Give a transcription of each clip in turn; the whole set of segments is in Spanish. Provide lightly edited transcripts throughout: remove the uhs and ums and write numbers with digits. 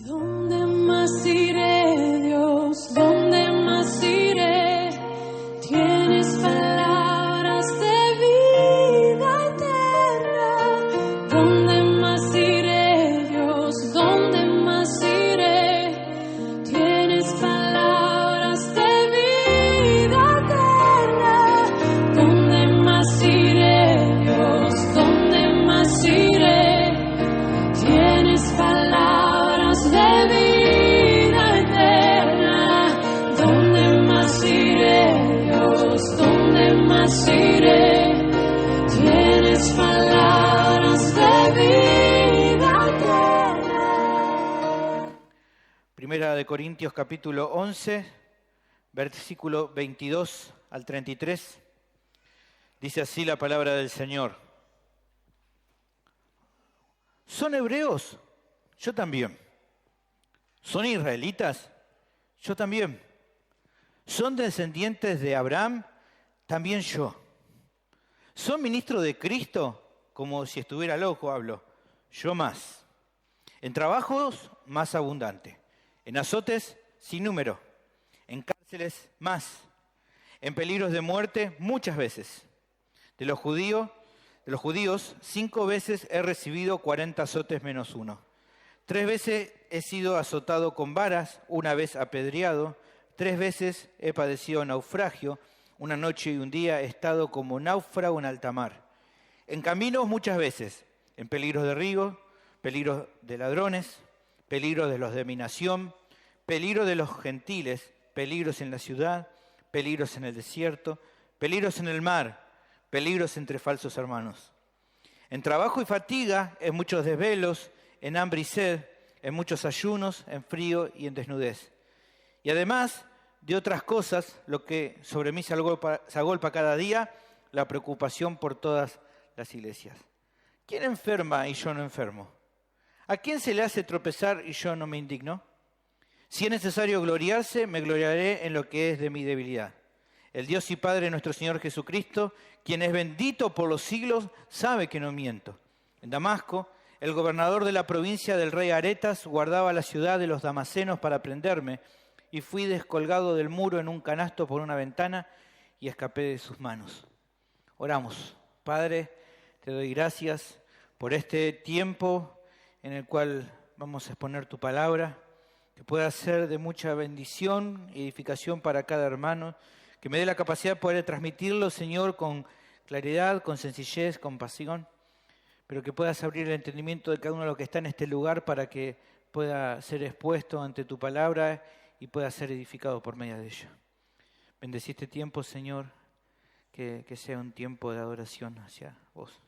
¿Dónde más iré, Dios? ¿Dónde más iré? Tienes palabras de vida eterna. ¿Dónde más iré, Dios? ¿Dónde más iré? Tienes palabras de vida eterna. ¿Dónde más iré, Dios? ¿Dónde más iré? Tienes palabras de vida eterna. ¿Dónde más iré, Dios? ¿Dónde más iré? Tienes palabras de vida eterna. Primera de Corintios capítulo 11, versículo 22 al 33. Dice así la palabra del Señor. ¿Son hebreos? Yo también. ¿Son israelitas? Yo también. ¿Son descendientes de Abraham? También yo. ¿Son ministros de Cristo? Como si estuviera loco hablo. Yo más. En trabajos más abundante. En azotes sin número. En cárceles más. En peligros de muerte muchas veces. De los judíos 5 veces he recibido 40 azotes menos 1. 3 veces he sido azotado con varas, 1 vez apedreado, 3 veces he padecido naufragio, 1 noche y 1 día he estado como náufrago en alta mar. En caminos muchas veces, en peligros de río, peligros de ladrones, peligros de los de mi nación, peligros de los gentiles, peligros en la ciudad, peligros en el desierto, peligros en el mar, peligros entre falsos hermanos. En trabajo y fatiga, en muchos desvelos, en hambre y sed, en muchos ayunos, en frío y en desnudez. Y además de otras cosas, lo que sobre mí se agolpa cada día, la preocupación por todas las iglesias. ¿Quién enferma y yo no enfermo? ¿A quién se le hace tropezar y yo no me indigno? Si es necesario gloriarse, me gloriaré en lo que es de mi debilidad. El Dios y Padre de nuestro Señor Jesucristo, quien es bendito por los siglos, sabe que no miento. En Damasco, el gobernador de la provincia del rey Aretas guardaba la ciudad de los damasenos para prenderme, y fui descolgado del muro en un canasto por una ventana y escapé de sus manos. Oramos. Padre, te doy gracias por este tiempo en el cual vamos a exponer tu palabra, que pueda ser de mucha bendición y edificación para cada hermano, que me dé la capacidad de poder transmitirlo, Señor, con claridad, con sencillez, con pasión, pero que puedas abrir el entendimiento de cada uno de los que está en este lugar para que pueda ser expuesto ante tu palabra y pueda ser edificado por medio de ella. Bendecí este tiempo, Señor, que sea un tiempo de adoración hacia vos.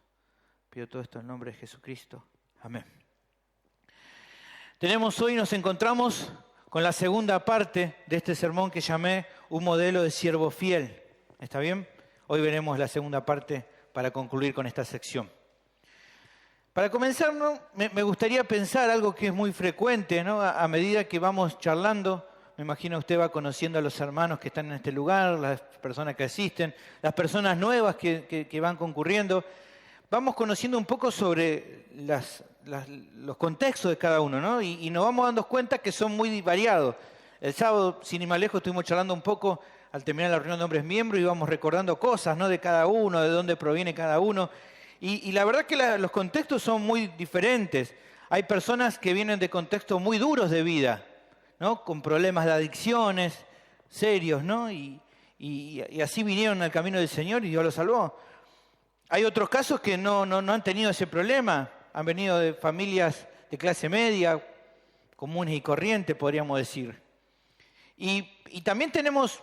Pido todo esto en nombre de Jesucristo. Amén. Nos encontramos con la segunda parte de este sermón que llamé Un modelo de siervo fiel. ¿Está bien? Hoy veremos la segunda parte para concluir con esta sección. Para comenzar, ¿no? me gustaría pensar algo que es muy frecuente, ¿no? A medida que vamos charlando, me imagino usted va conociendo a los hermanos que están en este lugar, las personas que asisten, las personas nuevas que van concurriendo. Vamos conociendo un poco sobre los contextos de cada uno, ¿no? Y nos vamos dando cuenta que son muy variados. El sábado, sin ir más lejos, estuvimos charlando un poco al terminar la reunión de hombres miembros y íbamos recordando cosas, ¿no? De cada uno, de dónde proviene cada uno. Y la verdad que los contextos son muy diferentes. Hay personas que vienen de contextos muy duros de vida, ¿no? Con problemas de adicciones serios, ¿no? Y así vinieron al camino del Señor y Dios los salvó. Hay otros casos que no han tenido ese problema. Han venido de familias de clase media, comunes y corrientes, podríamos decir. Y también tenemos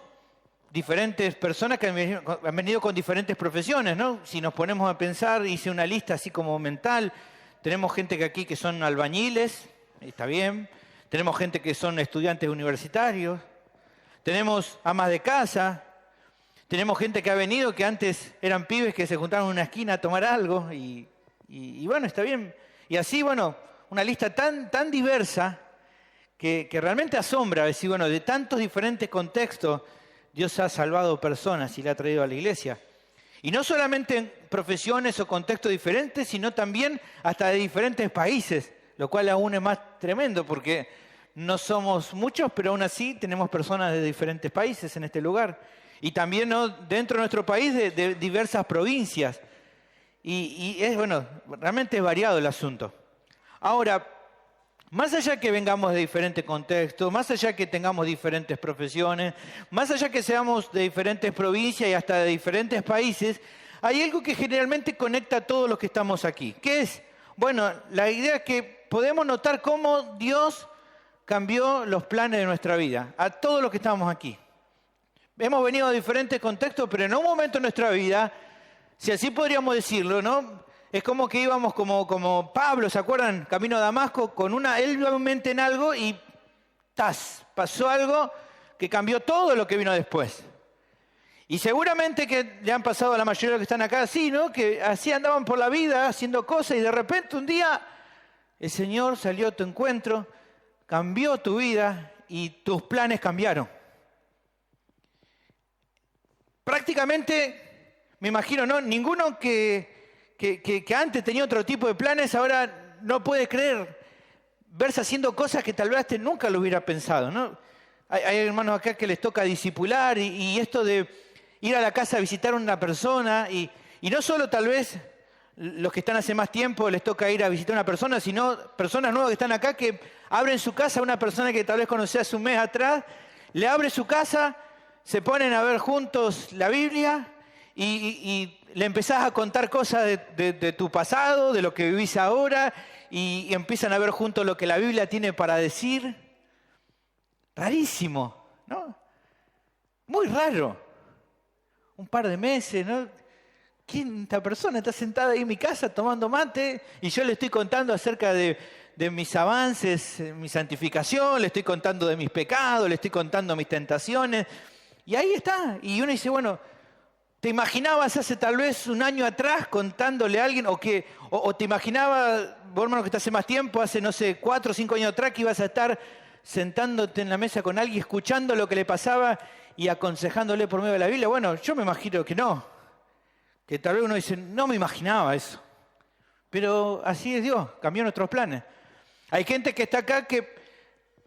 diferentes personas que han venido con diferentes profesiones, ¿no? Si nos ponemos a pensar, hice una lista así como mental. Tenemos gente que aquí que son albañiles, está bien. Tenemos gente que son estudiantes universitarios. Tenemos amas de casa. Tenemos gente que ha venido que antes eran pibes que se juntaron en una esquina a tomar algo y bueno, está bien. Y así, bueno, una lista tan diversa que realmente asombra decir, bueno, de tantos diferentes contextos Dios ha salvado personas y le ha traído a la iglesia. Y no solamente en profesiones o contextos diferentes, sino también hasta de diferentes países lo cual aún es más tremendo porque no somos muchos, pero aún así tenemos personas de diferentes países en este lugar. Y también, ¿no?, dentro de nuestro país de diversas provincias. Y es, bueno, realmente es variado el asunto. Ahora, más allá que vengamos de diferentes contextos, más allá que tengamos diferentes profesiones, más allá que seamos de diferentes provincias y hasta de diferentes países, hay algo que generalmente conecta a todos los que estamos aquí. ¿Qué es? Bueno, la idea es que podemos notar cómo Dios cambió los planes de nuestra vida, a todos los que estamos aquí. Hemos venido de diferentes contextos, pero en un momento de nuestra vida, si así podríamos decirlo, ¿no?, es como que íbamos como Pablo, ¿se acuerdan? Camino a Damasco, él iba en mente en algo y pasó algo que cambió todo lo que vino después. Y seguramente que le han pasado a la mayoría de los que están acá así, ¿no? Que así andaban por la vida haciendo cosas y de repente un día el Señor salió a tu encuentro, cambió tu vida y tus planes cambiaron. Prácticamente, me imagino, ¿no?, ninguno que antes tenía otro tipo de planes, ahora no puede creer verse haciendo cosas que tal vez antes nunca lo hubiera pensado, ¿no? Hay hermanos acá que les toca discipular y esto de ir a la casa a visitar a una persona y no solo tal vez los que están hace más tiempo les toca ir a visitar a una persona, sino personas nuevas que están acá que abren su casa a una persona que tal vez conocía hace un mes atrás, le abre su casa, se ponen a ver juntos la Biblia y le empezás a contar cosas de tu pasado, de lo que vivís ahora, y empiezan a ver juntos lo que la Biblia tiene para decir. Rarísimo, ¿no? Muy raro. Un par de meses, ¿no? Esta persona está sentada ahí en mi casa tomando mate y yo le estoy contando acerca de mis avances, mi santificación, le estoy contando de mis pecados, le estoy contando mis tentaciones. Y ahí está. Y uno dice, bueno, ¿te imaginabas hace tal vez un año atrás contándole a alguien? O te imaginabas, vos hermano que estás hace más tiempo, hace no sé, 4 o 5 años atrás, que ibas a estar sentándote en la mesa con alguien, escuchando lo que le pasaba y aconsejándole por medio de la Biblia? Bueno, yo me imagino que no. Que tal vez uno dice, no me imaginaba eso. Pero así es Dios, cambió nuestros planes. Hay gente que está acá que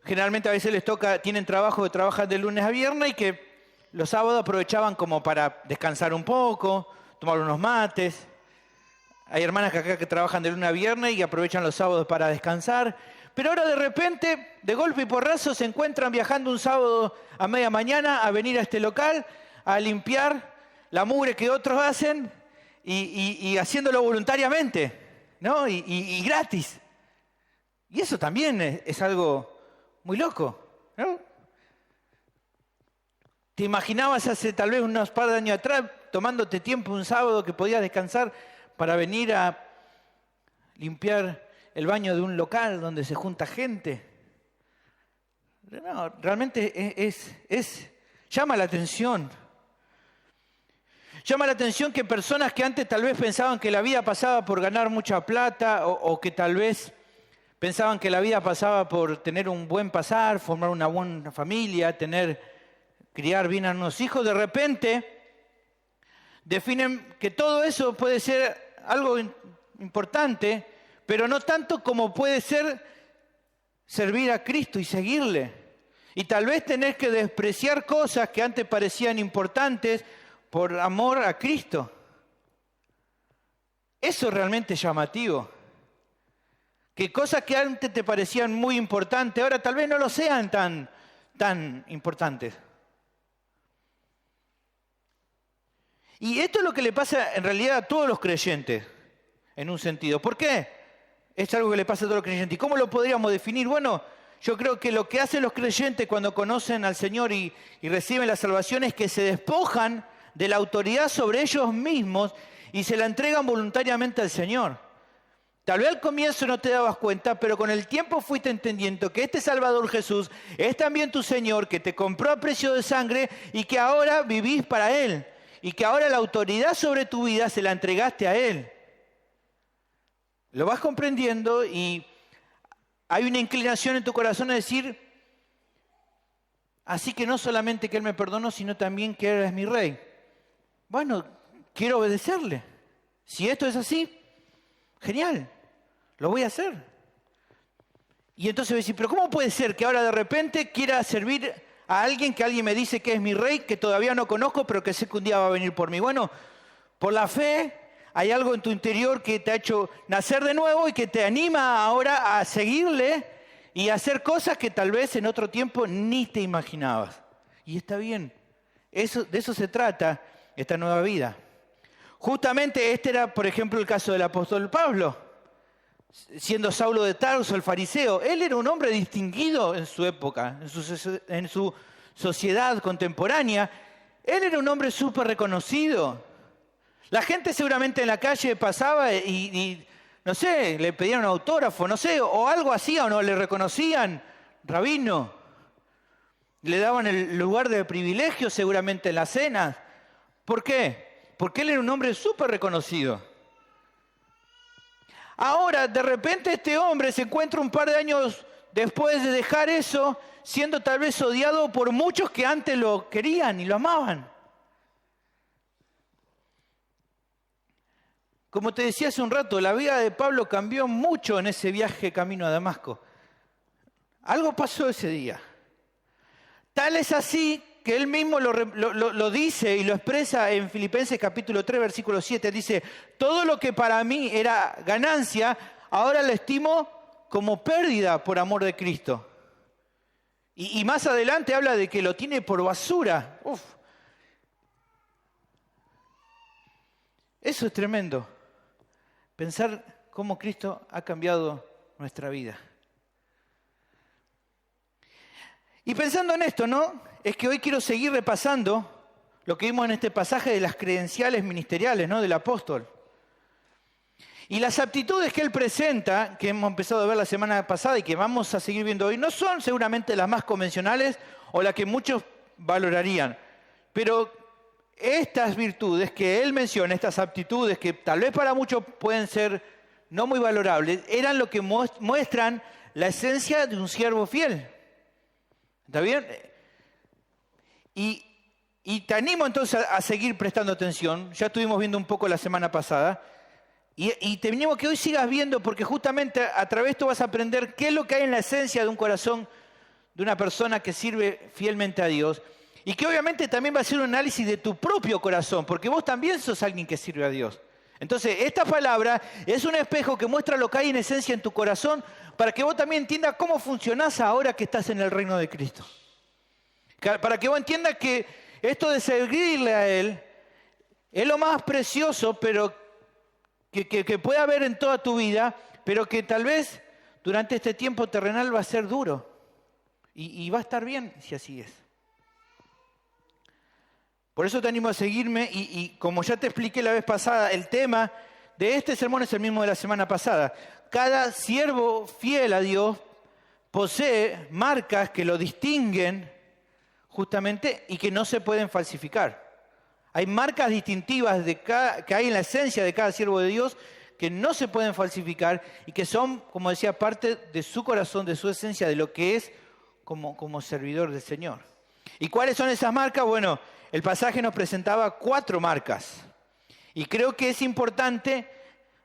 generalmente a veces les toca, tienen trabajo que trabajan de lunes a viernes y que los sábados aprovechaban como para descansar un poco, tomar unos mates. Hay hermanas que acá que trabajan de lunes a viernes y aprovechan los sábados para descansar. Pero ahora de repente, de golpe y porrazo, se encuentran viajando un sábado a media mañana a venir a este local, a limpiar la mugre que otros hacen y haciéndolo voluntariamente, ¿no? Y gratis. Y eso también es algo muy loco, ¿no? ¿Te imaginabas hace tal vez unos par de años atrás tomándote tiempo un sábado que podías descansar para venir a limpiar el baño de un local donde se junta gente? No, realmente llama la atención. Llama la atención que personas que antes tal vez pensaban que la vida pasaba por ganar mucha plata o que tal vez pensaban que la vida pasaba por tener un buen pasar, formar una buena familia, criar bien a unos hijos, de repente definen que todo eso puede ser algo importante, pero no tanto como puede ser servir a Cristo y seguirle. Y tal vez tener que despreciar cosas que antes parecían importantes por amor a Cristo. Eso es realmente llamativo. Que cosas que antes te parecían muy importantes, ahora tal vez no lo sean tan importantes. Y esto es lo que le pasa en realidad a todos los creyentes, en un sentido. ¿Por qué? Es algo que le pasa a todos los creyentes. ¿Y cómo lo podríamos definir? Bueno, yo creo que lo que hacen los creyentes cuando conocen al Señor y reciben la salvación es que se despojan de la autoridad sobre ellos mismos y se la entregan voluntariamente al Señor. Tal vez al comienzo no te dabas cuenta, pero con el tiempo fuiste entendiendo que este Salvador Jesús es también tu Señor, que te compró a precio de sangre y que ahora vivís para Él. Y que ahora la autoridad sobre tu vida se la entregaste a Él. Lo vas comprendiendo y hay una inclinación en tu corazón a decir, así que no solamente que Él me perdonó, sino también que Él es mi Rey. Bueno, quiero obedecerle. Si esto es así, genial, lo voy a hacer. Y entonces voy a decir, pero ¿cómo puede ser que ahora de repente quiera servir a alguien que alguien me dice que es mi rey, que todavía no conozco, pero que sé que un día va a venir por mí? Bueno, por la fe hay algo en tu interior que te ha hecho nacer de nuevo y que te anima ahora a seguirle y a hacer cosas que tal vez en otro tiempo ni te imaginabas. Y está bien. De eso se trata esta nueva vida. Justamente este era, por ejemplo, el caso del apóstol Pablo. Siendo Saulo de Tarso, el fariseo, él era un hombre distinguido en su época, en su sociedad contemporánea. Él era un hombre súper reconocido. La gente seguramente en la calle pasaba y no sé, le pedían un autógrafo, no sé, o algo hacía o no, le reconocían, rabino. Le daban el lugar de privilegio seguramente en las cenas. ¿Por qué? Porque él era un hombre súper reconocido. Ahora, de repente este hombre se encuentra un par de años después de dejar eso, siendo tal vez odiado por muchos que antes lo querían y lo amaban. Como te decía hace un rato, la vida de Pablo cambió mucho en ese viaje camino a Damasco. Algo pasó ese día. Tal es así que él mismo lo dice y lo expresa en Filipenses capítulo 3, versículo 7. Dice, todo lo que para mí era ganancia, ahora lo estimo como pérdida por amor de Cristo. Y más adelante habla de que lo tiene por basura. Uf. Eso es tremendo. Pensar cómo Cristo ha cambiado nuestra vida. Y pensando en esto, ¿no? Es que hoy quiero seguir repasando lo que vimos en este pasaje de las credenciales ministeriales, ¿no? Del apóstol. Y las aptitudes que él presenta, que hemos empezado a ver la semana pasada y que vamos a seguir viendo hoy, no son seguramente las más convencionales o las que muchos valorarían. Pero estas virtudes que él menciona, estas aptitudes que tal vez para muchos pueden ser no muy valorables, eran lo que muestran la esencia de un siervo fiel. ¿Está bien? Y te animo entonces a seguir prestando atención. Ya estuvimos viendo un poco la semana pasada. Y te animo a que hoy sigas viendo, porque justamente a través de esto vas a aprender qué es lo que hay en la esencia de un corazón de una persona que sirve fielmente a Dios. Y que obviamente también va a ser un análisis de tu propio corazón, porque vos también sos alguien que sirve a Dios. Entonces, esta palabra es un espejo que muestra lo que hay en esencia en tu corazón, para que vos también entiendas cómo funcionás ahora que estás en el reino de Cristo. Para que vos entiendas que esto de servirle a Él es lo más precioso, pero que puede haber en toda tu vida, pero que tal vez durante este tiempo terrenal va a ser duro. Y va a estar bien si así es. Por eso te animo a seguirme y como ya te expliqué la vez pasada, el tema de este sermón es el mismo de la semana pasada. Cada siervo fiel a Dios posee marcas que lo distinguen justamente y que no se pueden falsificar. Hay marcas distintivas que hay en la esencia de cada siervo de Dios que no se pueden falsificar y que son, como decía, parte de su corazón, de su esencia, de lo que es como servidor del Señor. ¿Y cuáles son esas marcas? Bueno, el pasaje nos presentaba 4 marcas. Y creo que es importante,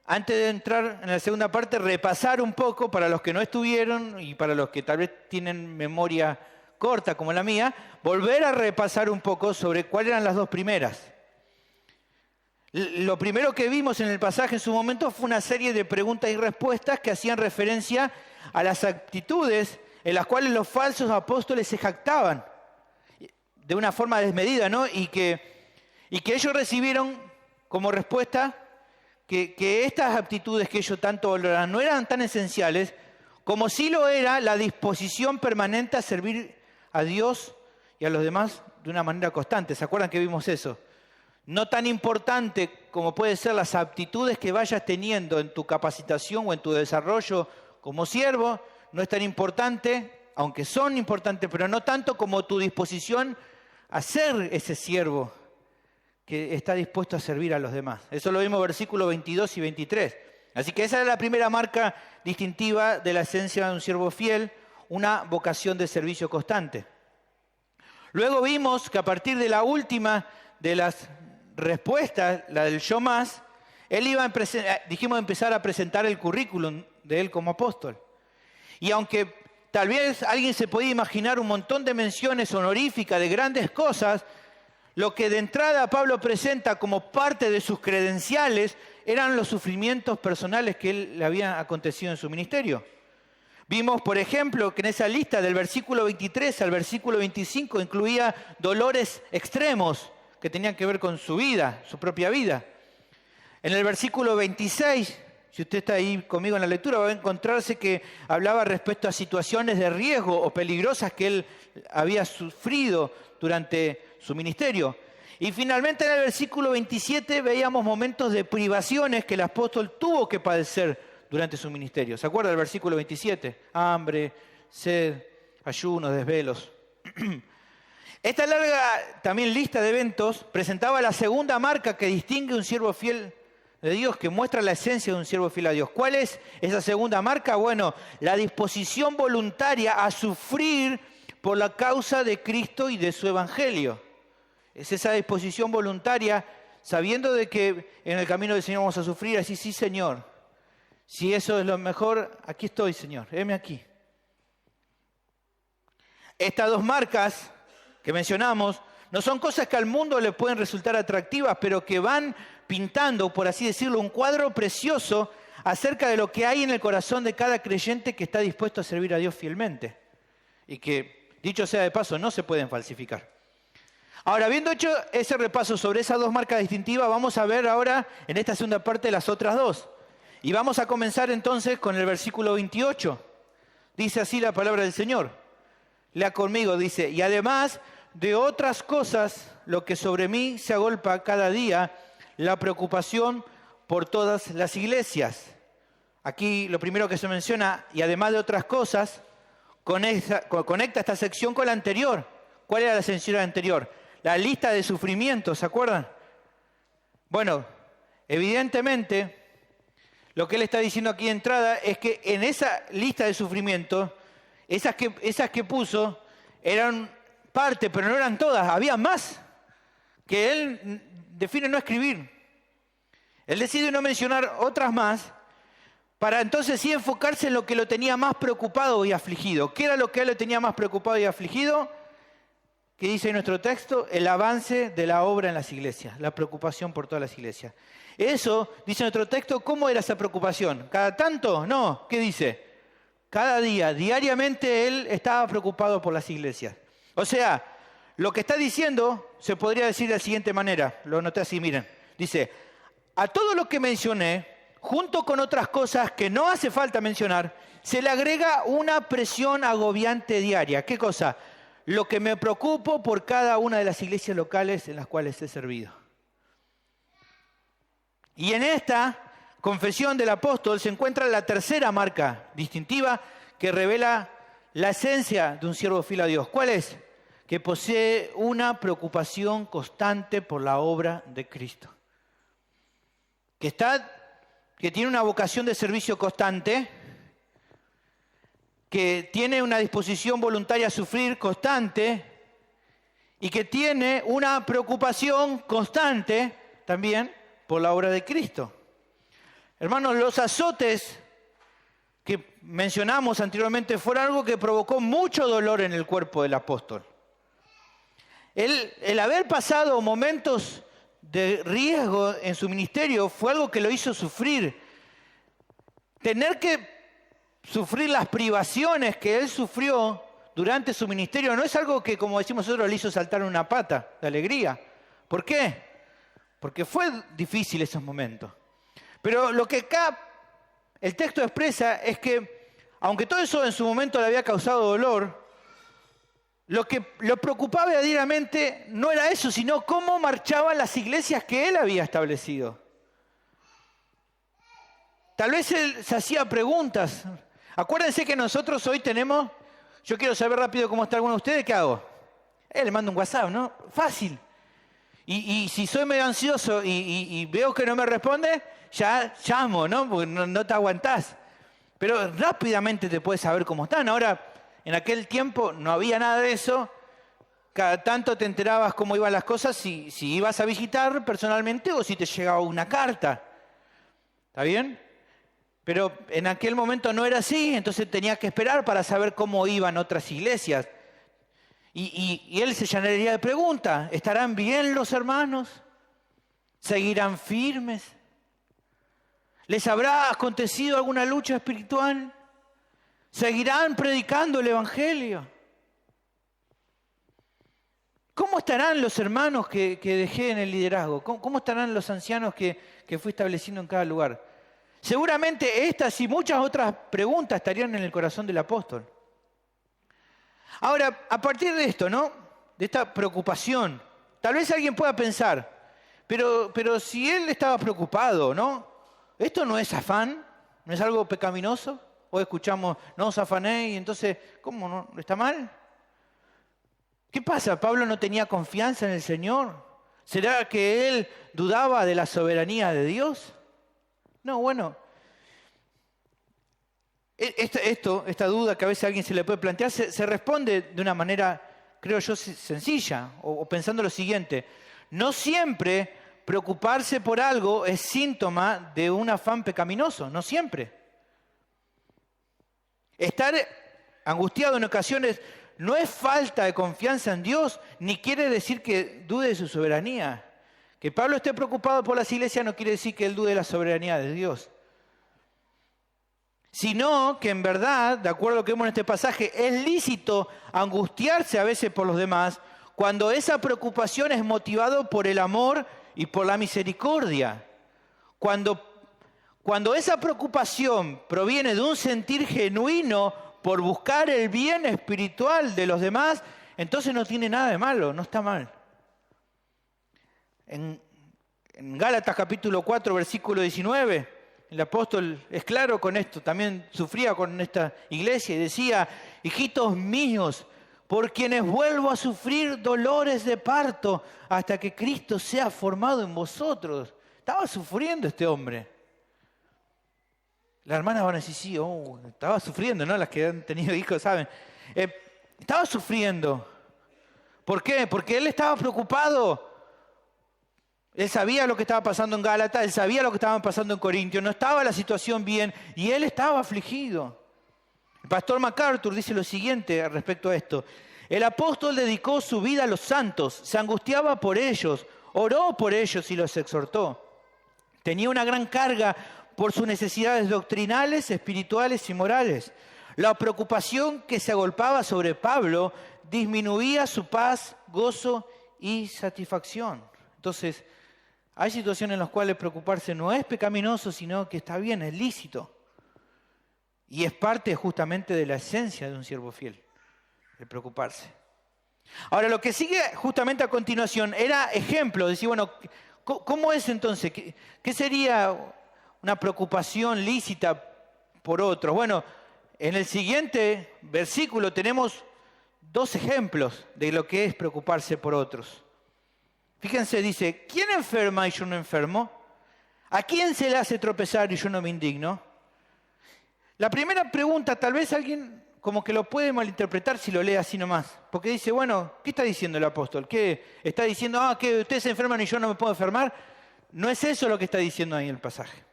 antes de entrar en la segunda parte, repasar un poco para los que no estuvieron y para los que tal vez tienen memoria corta como la mía, volver a repasar un poco sobre cuáles eran las 2 primeras. Lo primero que vimos en el pasaje en su momento fue una serie de preguntas y respuestas que hacían referencia a las actitudes en las cuales los falsos apóstoles se jactaban de una forma desmedida, ¿no? Y que ellos recibieron como respuesta que estas aptitudes que ellos tanto valoraban no eran tan esenciales como sí lo era la disposición permanente a servir a Dios y a los demás de una manera constante. ¿Se acuerdan que vimos eso? No tan importante como pueden ser las aptitudes que vayas teniendo en tu capacitación o en tu desarrollo como siervo, no es tan importante, aunque son importantes, pero no tanto como tu disposición a ser ese siervo que está dispuesto a servir a los demás. Eso lo vimos en versículos 22 y 23. Así que esa es la primera marca distintiva de la esencia de un siervo fiel, una vocación de servicio constante. Luego vimos que a partir de la última de las respuestas, la del yo más, él iba a empezar a presentar el currículum de él como apóstol. Y aunque tal vez alguien se podía imaginar un montón de menciones honoríficas de grandes cosas, lo que de entrada Pablo presenta como parte de sus credenciales eran los sufrimientos personales que él le habían acontecido en su ministerio. Vimos, por ejemplo, que en esa lista del versículo 23 al versículo 25 incluía dolores extremos que tenían que ver con su vida, su propia vida. En el versículo 26, si usted está ahí conmigo en la lectura, va a encontrarse que hablaba respecto a situaciones de riesgo o peligrosas que él había sufrido durante su ministerio. Y finalmente en el versículo 27 veíamos momentos de privaciones que el apóstol tuvo que padecer durante su ministerio. ¿Se acuerda del versículo 27? Hambre, sed, ayunos, desvelos. Esta larga también lista de eventos presentaba la segunda marca que distingue a un siervo fiel de Dios, que muestra la esencia de un siervo fiel a Dios. ¿Cuál es esa segunda marca? Bueno, la disposición voluntaria a sufrir por la causa de Cristo y de su evangelio. Es esa disposición voluntaria, sabiendo de que en el camino del Señor vamos a sufrir, así, sí, Señor. Si eso es lo mejor, aquí estoy, Señor, heme aquí. Estas dos marcas que mencionamos no son cosas que al mundo le pueden resultar atractivas, pero que van pintando, por así decirlo, un cuadro precioso acerca de lo que hay en el corazón de cada creyente que está dispuesto a servir a Dios fielmente. Y que, dicho sea de paso, no se pueden falsificar. Ahora, habiendo hecho ese repaso sobre esas dos marcas distintivas, vamos a ver ahora en esta segunda parte las otras dos. Y vamos a comenzar entonces con el versículo 28. Dice así la palabra del Señor. Lea conmigo, dice, y además de otras cosas, lo que sobre mí se agolpa cada día, la preocupación por todas las iglesias. Aquí lo primero que se menciona, y además de otras cosas, conecta esta sección con la anterior. ¿Cuál era la sección anterior? La lista de sufrimientos, ¿se acuerdan? Bueno, evidentemente, lo que él está diciendo aquí de entrada es que en esa lista de sufrimientos, esas que puso eran parte, pero no eran todas, había más que él define no escribir. Él decide no mencionar otras más para entonces sí enfocarse en lo que lo tenía más preocupado y afligido. ¿Qué era lo que él lo tenía más preocupado y afligido? ¿Qué dice en nuestro texto? El avance de la obra en las iglesias, la preocupación por todas las iglesias. Eso, dice nuestro texto, ¿cómo era esa preocupación? ¿Cada tanto? No, ¿qué dice? Cada día, diariamente él estaba preocupado por las iglesias. O sea, lo que está diciendo se podría decir de la siguiente manera, lo noté así, miren. Dice, a todo lo que mencioné, junto con otras cosas que no hace falta mencionar, se le agrega una presión agobiante diaria. ¿Qué cosa? Lo que me preocupo por cada una de las iglesias locales en las cuales he servido. Y en esta confesión del apóstol se encuentra la tercera marca distintiva que revela la esencia de un siervo fiel a Dios. ¿Cuál es? Que posee una preocupación constante por la obra de Cristo. Que tiene una vocación de servicio constante, que tiene una disposición voluntaria a sufrir constante y que tiene una preocupación constante también por la obra de Cristo. Hermanos, los azotes que mencionamos anteriormente fueron algo que provocó mucho dolor en el cuerpo del apóstol. El haber pasado momentos de riesgo en su ministerio fue algo que lo hizo sufrir. Tener que sufrir las privaciones que él sufrió durante su ministerio no es algo que, como decimos nosotros, le hizo saltar una pata de alegría. ¿Por qué? Porque fue difícil esos momentos. Pero lo que acá el texto expresa es que, aunque todo eso en su momento le había causado dolor, lo que lo preocupaba verdaderamente no era eso, sino cómo marchaban las iglesias que él había establecido. Tal vez él se hacía preguntas. Acuérdense que nosotros hoy tenemos, yo quiero saber rápido cómo está alguno de ustedes, ¿qué hago? Le mando un WhatsApp, ¿no? Fácil. Y si soy medio ansioso y veo que no me responde, ya llamo, ¿no? Porque no te aguantás. Pero rápidamente te puedes saber cómo están. Ahora, en aquel tiempo no había nada de eso. Cada tanto te enterabas cómo iban las cosas, si ibas a visitar personalmente o si te llegaba una carta. ¿Está bien? Pero en aquel momento no era así, entonces tenía que esperar para saber cómo iban otras iglesias. Y él se llenaría de preguntas. ¿Estarán bien los hermanos? ¿Seguirán firmes? ¿Les habrá acontecido alguna lucha espiritual? ¿Seguirán predicando el Evangelio? ¿Cómo estarán los hermanos que dejé en el liderazgo? ¿Cómo estarán los ancianos que fui estableciendo en cada lugar? Seguramente estas y muchas otras preguntas estarían en el corazón del apóstol. Ahora, a partir de esto, ¿no? De esta preocupación, tal vez alguien pueda pensar, pero si él estaba preocupado, ¿no? ¿Esto no es afán? ¿No es algo pecaminoso? O escuchamos, no os afanéis, y entonces, ¿cómo no? ¿Está mal? ¿Qué pasa? ¿Pablo no tenía confianza en el Señor? ¿Será que él dudaba de la soberanía de Dios? No, bueno, esta duda que a veces a alguien se le puede plantear se responde de una manera, creo yo, sencilla, o pensando lo siguiente: no siempre preocuparse por algo es síntoma de un afán pecaminoso, no siempre. Estar angustiado en ocasiones no es falta de confianza en Dios, ni quiere decir que dude de su soberanía. Que Pablo esté preocupado por las iglesias no quiere decir que él dude de la soberanía de Dios. Sino que en verdad, de acuerdo a lo que vemos en este pasaje, es lícito angustiarse a veces por los demás cuando esa preocupación es motivada por el amor y por la misericordia. Cuando esa preocupación proviene de un sentir genuino por buscar el bien espiritual de los demás, entonces no tiene nada de malo, no está mal. En Gálatas capítulo 4, versículo 19, el apóstol es claro con esto, también sufría con esta iglesia y decía: hijitos míos, por quienes vuelvo a sufrir dolores de parto hasta que Cristo sea formado en vosotros. Estaba sufriendo este hombre. Las hermanas van a decir, sí, estaba sufriendo, ¿no? Las que han tenido hijos saben. Estaba sufriendo. ¿Por qué? Porque él estaba preocupado. Él sabía lo que estaba pasando en Gálatas, él sabía lo que estaba pasando en Corintios, no estaba la situación bien y él estaba afligido. El pastor MacArthur dice lo siguiente respecto a esto: el apóstol dedicó su vida a los santos, se angustiaba por ellos, oró por ellos y los exhortó. Tenía una gran carga por sus necesidades doctrinales, espirituales y morales. La preocupación que se agolpaba sobre Pablo disminuía su paz, gozo y satisfacción. Entonces, hay situaciones en las cuales preocuparse no es pecaminoso, sino que está bien, es lícito. Y es parte justamente de la esencia de un siervo fiel, el preocuparse. Ahora, lo que sigue justamente a continuación era ejemplo. Decir, bueno, ¿cómo es entonces? ¿Qué sería una preocupación lícita por otros? Bueno, en el siguiente versículo tenemos dos ejemplos de lo que es preocuparse por otros. Fíjense, dice, ¿quién enferma y yo no enfermo? ¿A quién se le hace tropezar y yo no me indigno? La primera pregunta, tal vez alguien como que lo puede malinterpretar si lo lee así nomás. Porque dice, bueno, ¿qué está diciendo el apóstol? ¿Qué está diciendo? Que ustedes se enferman y yo no me puedo enfermar. No es eso lo que está diciendo ahí en el pasaje.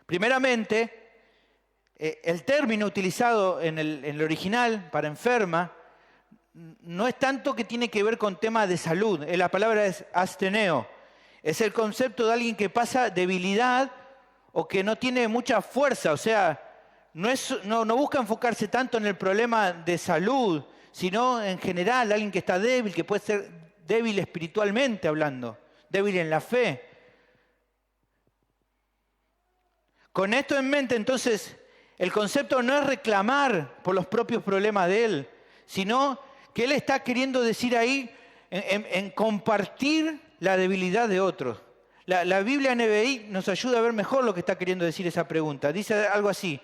Primeramente, el término utilizado en el original para enferma no es tanto que tiene que ver con temas de salud. La palabra es asteneo. Es el concepto de alguien que pasa debilidad o que no tiene mucha fuerza. O sea, no busca enfocarse tanto en el problema de salud, sino en general alguien que está débil, que puede ser débil espiritualmente hablando, débil en la fe. Con esto en mente, entonces, el concepto no es reclamar por los propios problemas de él, sino que él está queriendo decir ahí en compartir la debilidad de otros. La Biblia NBI nos ayuda a ver mejor lo que está queriendo decir esa pregunta. Dice algo así,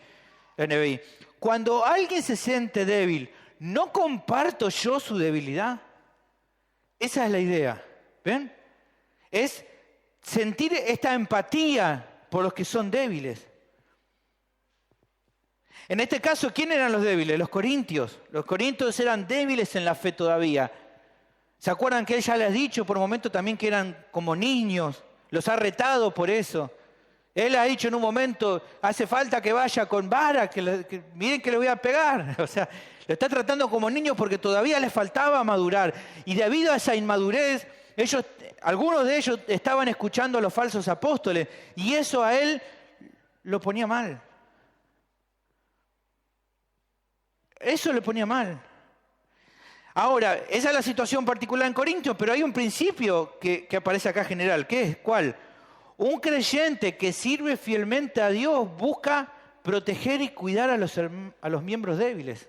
la NBI. Cuando alguien se siente débil, ¿no comparto yo su debilidad? Esa es la idea. ¿Ven? Es sentir esta empatía por los que son débiles. En este caso, ¿quién eran los débiles? Los corintios. Los corintios eran débiles en la fe todavía. ¿Se acuerdan que él ya les ha dicho por un momento también que eran como niños? Los ha retado por eso. Él ha dicho en un momento, hace falta que vaya con vara, miren que le voy a pegar. O sea, lo está tratando como niño porque todavía le faltaba madurar. Y debido a esa inmadurez, algunos de ellos estaban escuchando a los falsos apóstoles y eso a él lo ponía mal. Eso le ponía mal. Ahora, esa es la situación particular en Corintios, pero hay un principio que aparece acá general. ¿Qué es? ¿Cuál? Un creyente que sirve fielmente a Dios busca proteger y cuidar a los miembros débiles.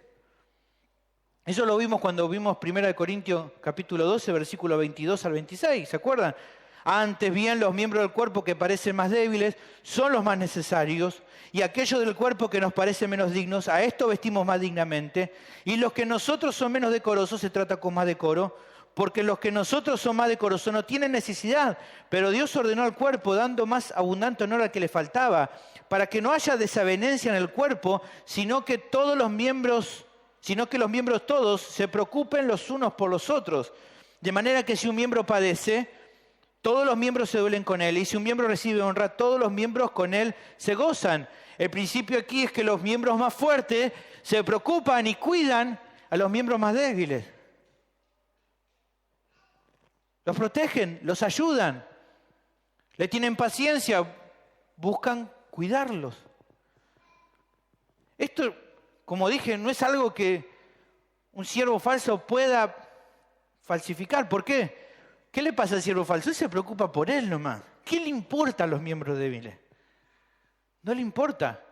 Eso lo vimos cuando vimos 1 Corintios capítulo 12, versículo 22 al 26, ¿se acuerdan? Antes bien, los miembros del cuerpo que parecen más débiles son los más necesarios, y aquellos del cuerpo que nos parecen menos dignos, a esto vestimos más dignamente, y los que nosotros son menos decorosos se trata con más decoro, porque los que nosotros son más decorosos no tienen necesidad, pero Dios ordenó al cuerpo dando más abundante honor al que le faltaba, para que no haya desavenencia en el cuerpo, sino que los miembros todos se preocupen los unos por los otros. De manera que si un miembro padece, todos los miembros se duelen con él, y si un miembro recibe honra, todos los miembros con él se gozan. El principio aquí es que los miembros más fuertes se preocupan y cuidan a los miembros más débiles. Los protegen, los ayudan, le tienen paciencia, buscan cuidarlos. Esto, como dije, no es algo que un siervo falso pueda falsificar. ¿Por qué? ¿Qué le pasa al siervo falso? Él se preocupa por él nomás. ¿Qué le importa a los miembros débiles? No le importa.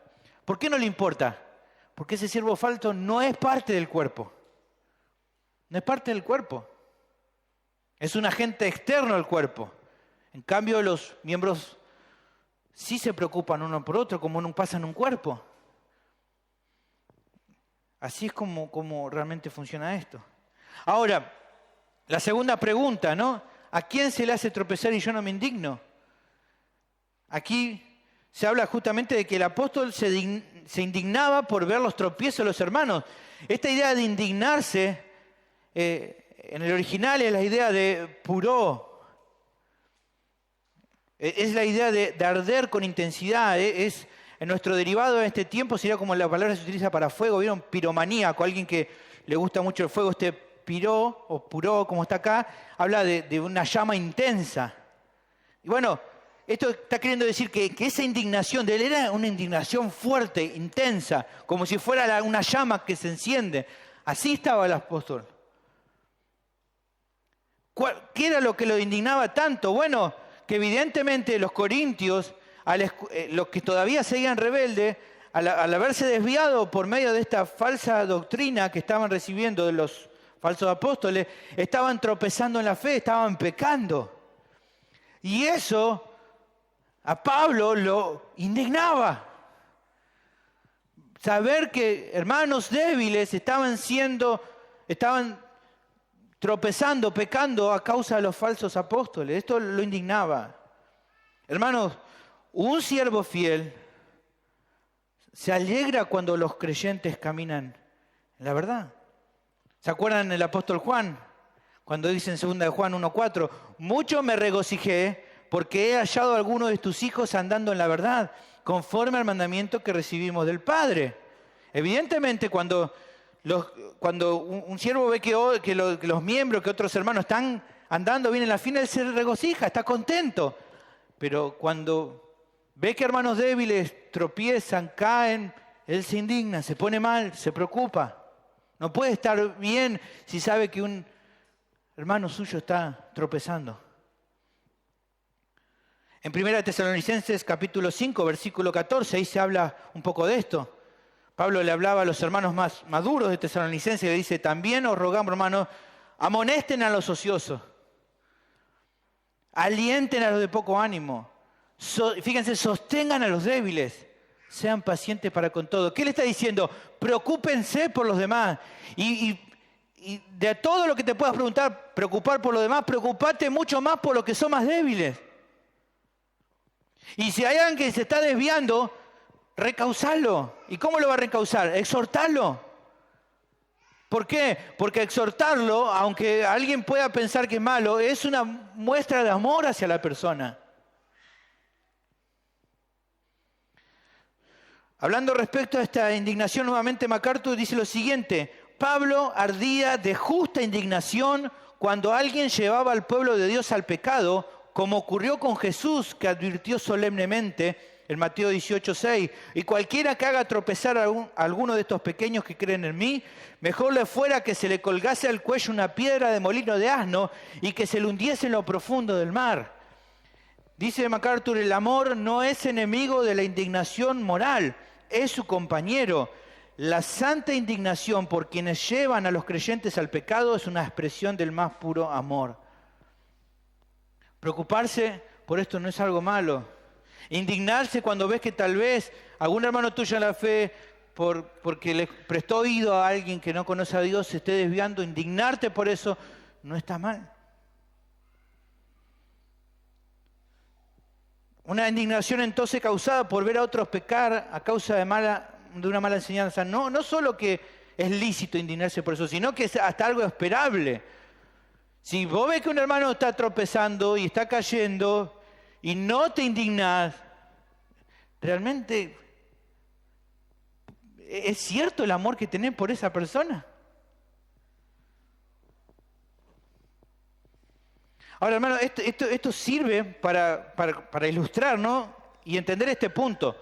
¿Por qué no le importa? Porque ese siervo falso no es parte del cuerpo. No es parte del cuerpo. Es un agente externo al cuerpo. En cambio, los miembros sí se preocupan uno por otro, como no pasa en un cuerpo. Así es como realmente funciona esto. Ahora, la segunda pregunta, ¿no? ¿A quién se le hace tropezar y yo no me indigno? Aquí se habla justamente de que el apóstol se indignaba por ver los tropiezos de los hermanos. Esta idea de indignarse, en el original es la idea de puró. Es la idea de arder con intensidad. En nuestro derivado en este tiempo sería como la palabra se utiliza para fuego. ¿Vieron? Piromaníaco, alguien que le gusta mucho el fuego. Piró o puró, como está acá, habla de una llama intensa. Y bueno, esto está queriendo decir que esa indignación de él era una indignación fuerte, intensa, como si fuera una llama que se enciende. Así estaba el apóstol. ¿Qué era lo que lo indignaba tanto? Bueno, que evidentemente los corintios, los que todavía seguían rebeldes, al haberse desviado por medio de esta falsa doctrina que estaban recibiendo de los falsos apóstoles, estaban tropezando en la fe, estaban pecando. Y eso a Pablo lo indignaba. Saber que hermanos débiles estaban tropezando, pecando a causa de los falsos apóstoles. Esto lo indignaba. Hermanos, un siervo fiel se alegra cuando los creyentes caminan en la verdad. ¿Se acuerdan del apóstol Juan? Cuando dice en 2 de Juan 1:4, mucho me regocijé porque he hallado a algunos de tus hijos andando en la verdad, conforme al mandamiento que recibimos del Padre. Evidentemente, cuando un siervo ve que los miembros, que otros hermanos están andando bien en la fin, él se regocija, está contento. Pero cuando ve que hermanos débiles tropiezan, caen, él se indigna, se pone mal, se preocupa. No puede estar bien si sabe que un hermano suyo está tropezando. En 1 Tesalonicenses capítulo 5, versículo 14, ahí se habla un poco de esto. Pablo le hablaba a los hermanos más maduros de Tesalonicenses y le dice, también os rogamos, hermanos, amonesten a los ociosos, alienten a los de poco ánimo, fíjense, sostengan a los débiles, sean pacientes para con todo. ¿Qué le está diciendo? Preocúpense por los demás. Y de todo lo que te puedas preocupar por los demás, preocupate mucho más por los que son más débiles. Y si hay alguien que se está desviando, recausarlo. ¿Y cómo lo va a recausar? Exhortarlo. ¿Por qué? Porque exhortarlo, aunque alguien pueda pensar que es malo, es una muestra de amor hacia la persona. Hablando respecto a esta indignación, nuevamente MacArthur dice lo siguiente: Pablo ardía de justa indignación cuando alguien llevaba al pueblo de Dios al pecado, como ocurrió con Jesús, que advirtió solemnemente en Mateo 18:6, y cualquiera que haga tropezar a alguno de estos pequeños que creen en mí, mejor le fuera que se le colgase al cuello una piedra de molino de asno y que se le hundiese en lo profundo del mar. Dice MacArthur, el amor no es enemigo de la indignación moral, es su compañero. La santa indignación por quienes llevan a los creyentes al pecado es una expresión del más puro amor. Preocuparse por esto no es algo malo. Indignarse cuando ves que tal vez algún hermano tuyo en la fe, porque le prestó oído a alguien que no conoce a Dios, se esté desviando, indignarte por eso no está mal. Una indignación entonces causada por ver a otros pecar a causa de una mala enseñanza. No solo que es lícito indignarse por eso, sino que es hasta algo esperable. Si vos ves que un hermano está tropezando y está cayendo y no te indignás, ¿realmente es cierto el amor que tenés por esa persona? Ahora, hermano, esto sirve para ilustrar, ¿no? Y entender este punto.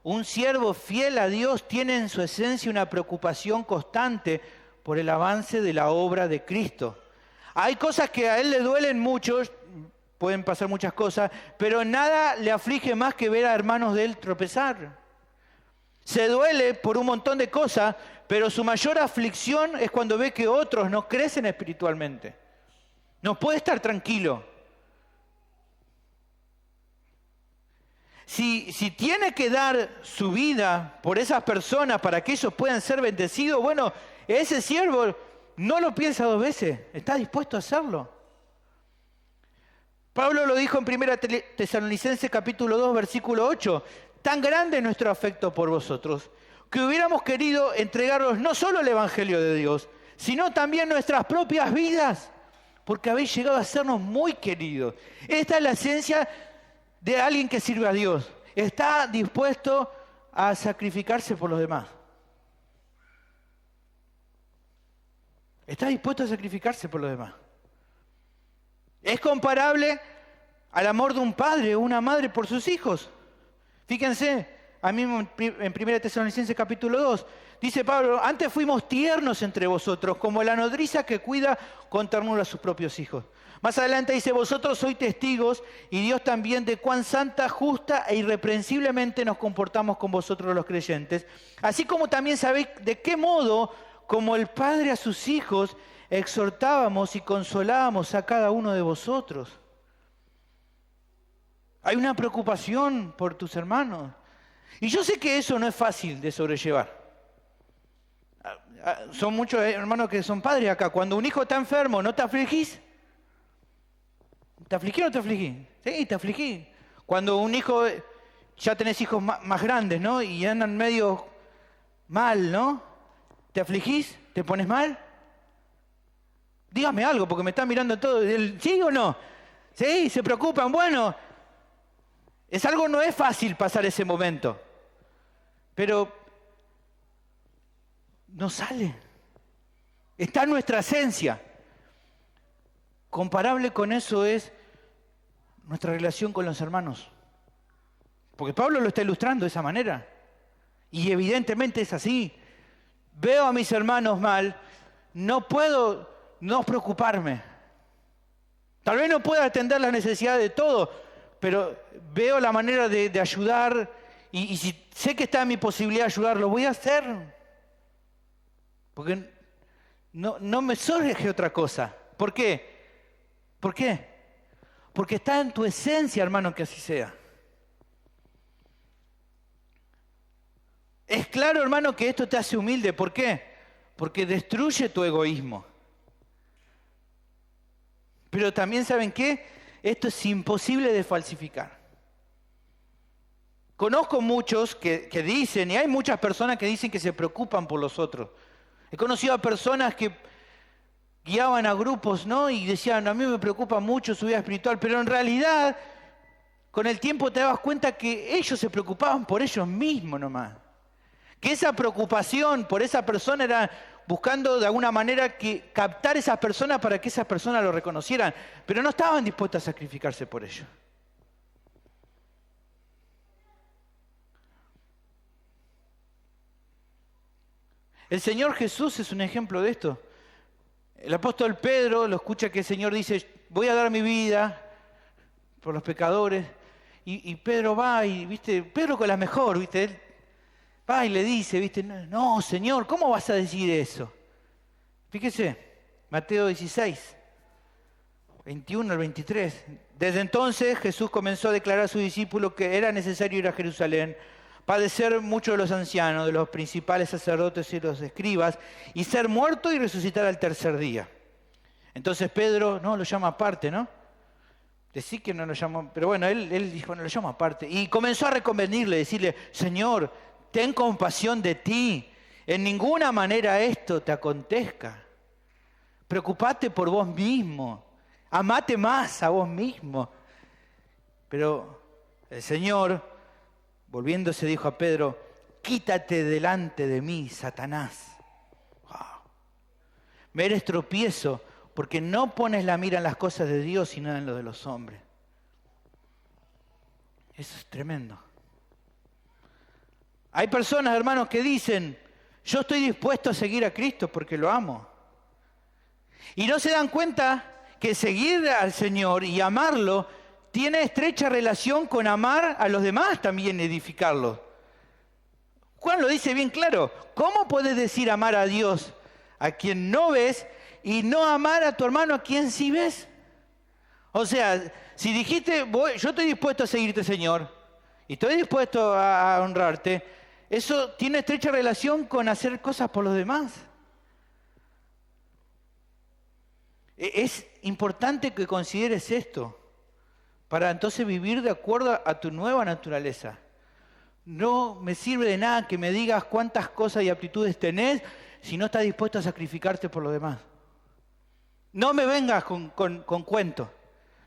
Un siervo fiel a Dios tiene en su esencia una preocupación constante por el avance de la obra de Cristo. Hay cosas que a él le duelen mucho, pueden pasar muchas cosas, pero nada le aflige más que ver a hermanos de él tropezar. Se duele por un montón de cosas, pero su mayor aflicción es cuando ve que otros no crecen espiritualmente. No puede estar tranquilo. Si tiene que dar su vida por esas personas para que ellos puedan ser bendecidos, bueno, ese siervo no lo piensa dos veces, está dispuesto a hacerlo. Pablo lo dijo en 1 Tesalonicenses capítulo 2, versículo 8. Tan grande es nuestro afecto por vosotros, que hubiéramos querido entregaros no solo el Evangelio de Dios, sino también nuestras propias vidas, porque habéis llegado a sernos muy queridos. Esta es la esencia de alguien que sirve a Dios. Está dispuesto a sacrificarse por los demás. Está dispuesto a sacrificarse por los demás. Es comparable al amor de un padre o una madre por sus hijos. Fíjense, a mí en 1 Tesalonicenses capítulo 2, dice Pablo, antes fuimos tiernos entre vosotros, como la nodriza que cuida con ternura a sus propios hijos. Más adelante dice, vosotros sois testigos, y Dios también, de cuán santa, justa e irreprensiblemente nos comportamos con vosotros los creyentes. Así como también sabéis de qué modo, como el Padre a sus hijos, exhortábamos y consolábamos a cada uno de vosotros. Hay una preocupación por tus hermanos. Y yo sé que eso no es fácil de sobrellevar. Son muchos hermanos que son padres acá. Cuando un hijo está enfermo, ¿no te afligís? ¿Te afligís o no te afligís? Sí, te afligís. Cuando un hijo, ya tenés hijos más grandes, ¿no? Y andan medio mal, ¿no? ¿Te afligís? ¿Te pones mal? Dígame algo, porque me están mirando todo. ¿Sí o no? Sí, se preocupan. Bueno, no es fácil pasar ese momento. Pero no sale. Está en nuestra esencia. Comparable con eso es nuestra relación con los hermanos. Porque Pablo lo está ilustrando de esa manera. Y evidentemente es así. Veo a mis hermanos mal, no puedo no preocuparme. Tal vez no pueda atender las necesidades de todos, pero veo la manera de ayudar y si sé que está en mi posibilidad de ayudar, lo voy a hacer. Porque no me surge otra cosa. ¿Por qué? ¿Por qué? Porque está en tu esencia, hermano, que así sea. Es claro, hermano, que esto te hace humilde. ¿Por qué? Porque destruye tu egoísmo. Pero también, ¿saben qué? Esto es imposible de falsificar. Conozco muchos que dicen, y hay muchas personas que dicen que se preocupan por los otros. He conocido a personas que guiaban a grupos, ¿no? Y decían, a mí me preocupa mucho su vida espiritual, pero en realidad, con el tiempo te dabas cuenta que ellos se preocupaban por ellos mismos nomás. Que esa preocupación por esa persona era buscando de alguna manera captar a esas personas para que esas personas lo reconocieran, pero no estaban dispuestos a sacrificarse por ello. El Señor Jesús es un ejemplo de esto. El apóstol Pedro lo escucha que el Señor dice, voy a dar mi vida por los pecadores. Y Pedro va y, ¿viste? Pedro con la mejor, ¿viste? Él va y le dice, ¿viste? No, Señor, ¿cómo vas a decir eso? Fíjese, Mateo 16, 21 al 23. Desde entonces Jesús comenzó a declarar a sus discípulos que era necesario ir a Jerusalén, padecer mucho de los ancianos, de los principales sacerdotes y los escribas, y ser muerto y resucitar al tercer día. Entonces Pedro, no, lo llama aparte, ¿no? Decir que no lo llamó, pero bueno, él dijo, bueno, lo llama aparte. Y comenzó a reconvenirle, decirle, Señor, ten compasión de ti, en ninguna manera esto te acontezca. Preocupate por vos mismo, amate más a vos mismo. Pero el Señor, volviéndose, dijo a Pedro, quítate delante de mí, Satanás. Wow. Me eres tropiezo porque no pones la mira en las cosas de Dios, sino en lo de los hombres. Eso es tremendo. Hay personas, hermanos, que dicen, yo estoy dispuesto a seguir a Cristo porque lo amo. Y no se dan cuenta que seguir al Señor y amarlo tiene estrecha relación con amar a los demás también, edificarlos. Juan lo dice bien claro. ¿Cómo puedes decir amar a Dios a quien no ves y no amar a tu hermano a quien sí ves? O sea, si dijiste, yo estoy dispuesto a seguirte, Señor, y estoy dispuesto a honrarte, eso tiene estrecha relación con hacer cosas por los demás. Es importante que consideres esto para entonces vivir de acuerdo a tu nueva naturaleza. No me sirve de nada que me digas cuántas cosas y aptitudes tenés si no estás dispuesto a sacrificarte por los demás. No me vengas con cuentos.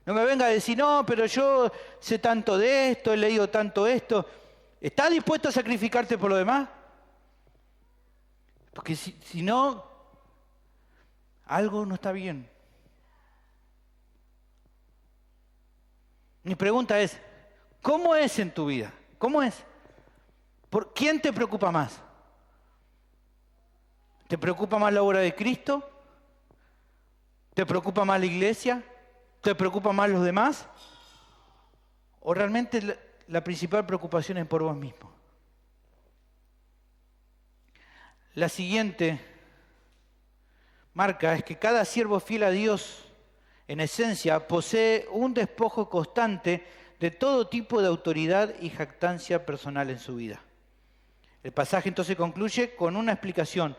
No me vengas a decir, no, pero yo sé tanto de esto, he leído tanto esto. ¿Estás dispuesto a sacrificarte por los demás? Porque si no, algo no está bien. Mi pregunta es, ¿cómo es en tu vida? ¿Cómo es? ¿Por quién te preocupa más? ¿Te preocupa más la obra de Cristo? ¿Te preocupa más la iglesia? ¿Te preocupa más los demás? ¿O realmente la principal preocupación es por vos mismo? La siguiente marca es que cada siervo fiel a Dios, en esencia, posee un despojo constante de todo tipo de autoridad y jactancia personal en su vida. El pasaje entonces concluye con una explicación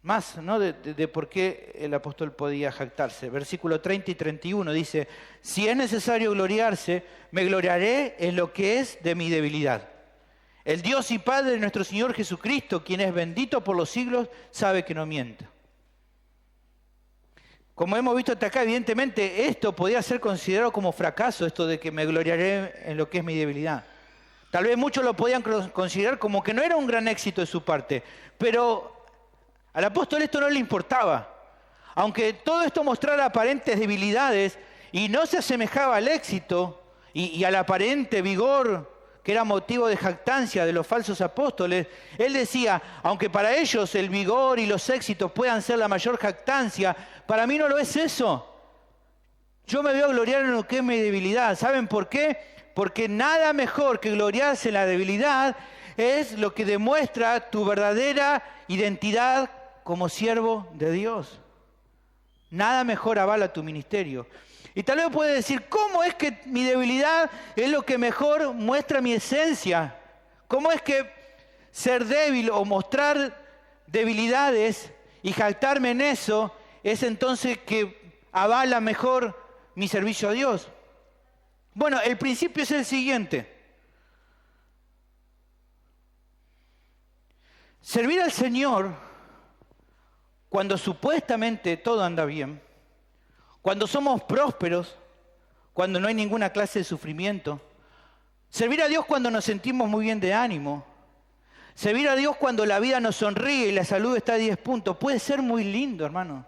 más, ¿no?, de por qué el apóstol podía jactarse. Versículo 30 y 31 dice, si es necesario gloriarse, me gloriaré en lo que es de mi debilidad. El Dios y Padre de nuestro Señor Jesucristo, quien es bendito por los siglos, sabe que no miente. Como hemos visto hasta acá, evidentemente esto podía ser considerado como fracaso, esto de que me gloriaré en lo que es mi debilidad. Tal vez muchos lo podían considerar como que no era un gran éxito de su parte, pero al apóstol esto no le importaba. Aunque todo esto mostrara aparentes debilidades y no se asemejaba al éxito y al aparente vigor que era motivo de jactancia de los falsos apóstoles, él decía, aunque para ellos el vigor y los éxitos puedan ser la mayor jactancia, para mí no lo es eso. Yo me voy a gloriar en lo que es mi debilidad. ¿Saben por qué? Porque nada mejor que gloriarse en la debilidad es lo que demuestra tu verdadera identidad como siervo de Dios. Nada mejor avala tu ministerio. Y tal vez puedes decir, ¿cómo es que mi debilidad es lo que mejor muestra mi esencia? ¿Cómo es que ser débil o mostrar debilidades y jactarme en eso es entonces que avala mejor mi servicio a Dios? Bueno, el principio es el siguiente. Servir al Señor cuando supuestamente todo anda bien, cuando somos prósperos, cuando no hay ninguna clase de sufrimiento, servir a Dios cuando nos sentimos muy bien de ánimo, Servir a Dios cuando la vida nos sonríe y la salud está a 10 puntos. Puede ser muy lindo, hermano.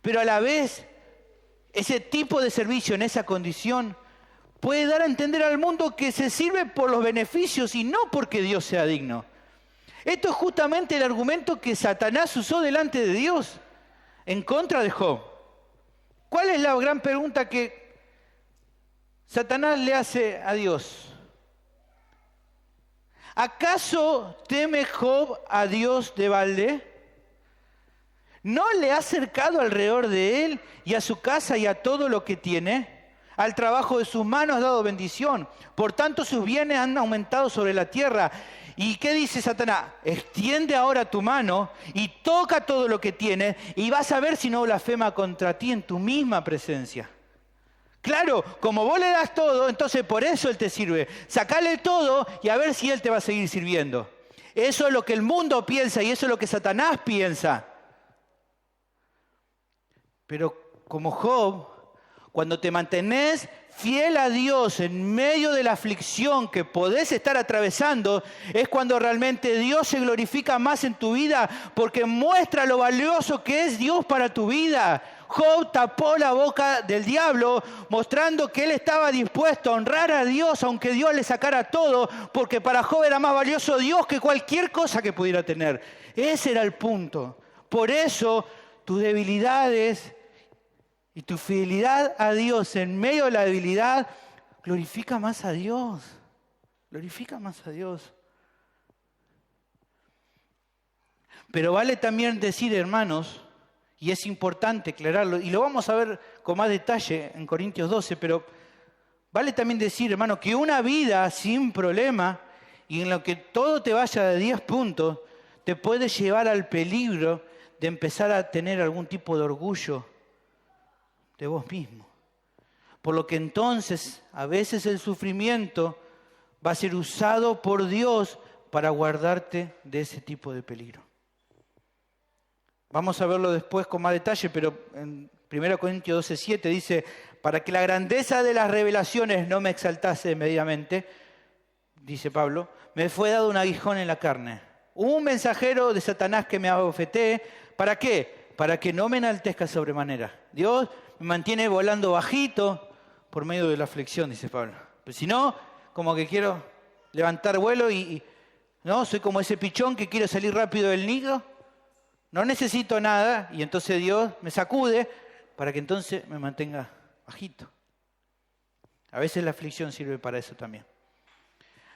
Pero a la vez, ese tipo de servicio en esa condición puede dar a entender al mundo que se sirve por los beneficios y no porque Dios sea digno. Esto es justamente el argumento que Satanás usó delante de Dios en contra de Job. ¿Cuál es la gran pregunta que Satanás le hace a Dios? ¿Acaso teme Job a Dios de balde? ¿No le ha cercado alrededor de él y a su casa y a todo lo que tiene? Al trabajo de sus manos ha dado bendición. Por tanto, sus bienes han aumentado sobre la tierra. ¿Y qué dice Satanás? Extiende ahora tu mano y toca todo lo que tiene y vas a ver si no blasfema contra ti en tu misma presencia. Claro, como vos le das todo, entonces por eso Él te sirve. Sacale todo y a ver si Él te va a seguir sirviendo. Eso es lo que el mundo piensa y eso es lo que Satanás piensa. Pero como Job, cuando te mantenés fiel a Dios en medio de la aflicción que podés estar atravesando, es cuando realmente Dios se glorifica más en tu vida porque muestra lo valioso que es Dios para tu vida. Job tapó la boca del diablo mostrando que él estaba dispuesto a honrar a Dios aunque Dios le sacara todo, porque para Job era más valioso Dios que cualquier cosa que pudiera tener. Ese era el punto. Por eso tus debilidades y tu fidelidad a Dios en medio de la debilidad glorifica más a Dios. Glorifica más a Dios. Pero vale también decir, hermanos, y es importante aclararlo, y lo vamos a ver con más detalle en Corintios 12, pero vale también decir, hermano, que una vida sin problema y en lo que todo te vaya de 10 puntos, te puede llevar al peligro de empezar a tener algún tipo de orgullo de vos mismo. Por lo que entonces, a veces el sufrimiento va a ser usado por Dios para guardarte de ese tipo de peligro. Vamos a verlo después con más detalle, pero en 1 Corintios 12:7 dice, para que la grandeza de las revelaciones no me exaltase mediamente, dice Pablo, me fue dado un aguijón en la carne. Un mensajero de Satanás que me abofetee. ¿Para qué? Para que no me enaltezca sobremanera. Dios me mantiene volando bajito por medio de la aflicción, dice Pablo. Pero si no, como que quiero levantar vuelo y no, soy como ese pichón que quiere salir rápido del nido. No necesito nada y entonces Dios me sacude para que entonces me mantenga bajito. A veces la aflicción sirve para eso también.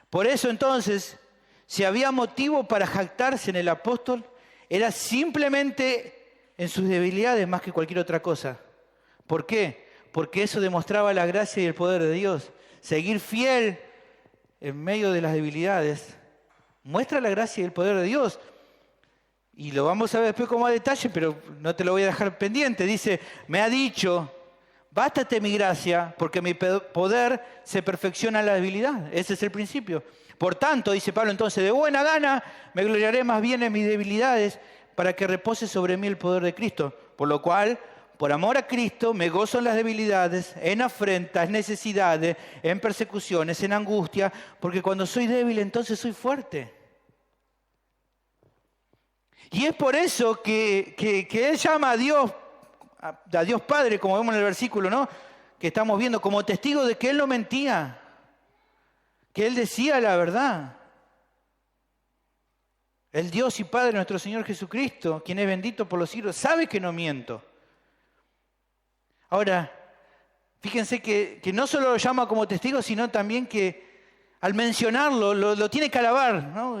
Por eso entonces, si había motivo para jactarse en el apóstol, era simplemente en sus debilidades más que cualquier otra cosa. ¿Por qué? Porque eso demostraba la gracia y el poder de Dios. Seguir fiel en medio de las debilidades muestra la gracia y el poder de Dios. Y lo vamos a ver después con más detalle, pero no te lo voy a dejar pendiente. Dice, me ha dicho, bástate mi gracia, porque mi poder se perfecciona en la debilidad. Ese es el principio. Por tanto, dice Pablo, entonces, de buena gana me gloriaré más bien en mis debilidades para que repose sobre mí el poder de Cristo. Por lo cual, por amor a Cristo, me gozo en las debilidades, en afrentas, necesidades, en persecuciones, en angustia, porque cuando soy débil, entonces soy fuerte. Y es por eso que Él llama a Dios Padre, como vemos en el versículo, ¿no?, que estamos viendo, como testigo de que Él no mentía, que Él decía la verdad. El Dios y Padre nuestro Señor Jesucristo, quien es bendito por los siglos, sabe que no miento. Ahora, fíjense que no solo lo llama como testigo, sino también que al mencionarlo lo tiene que alabar, ¿no?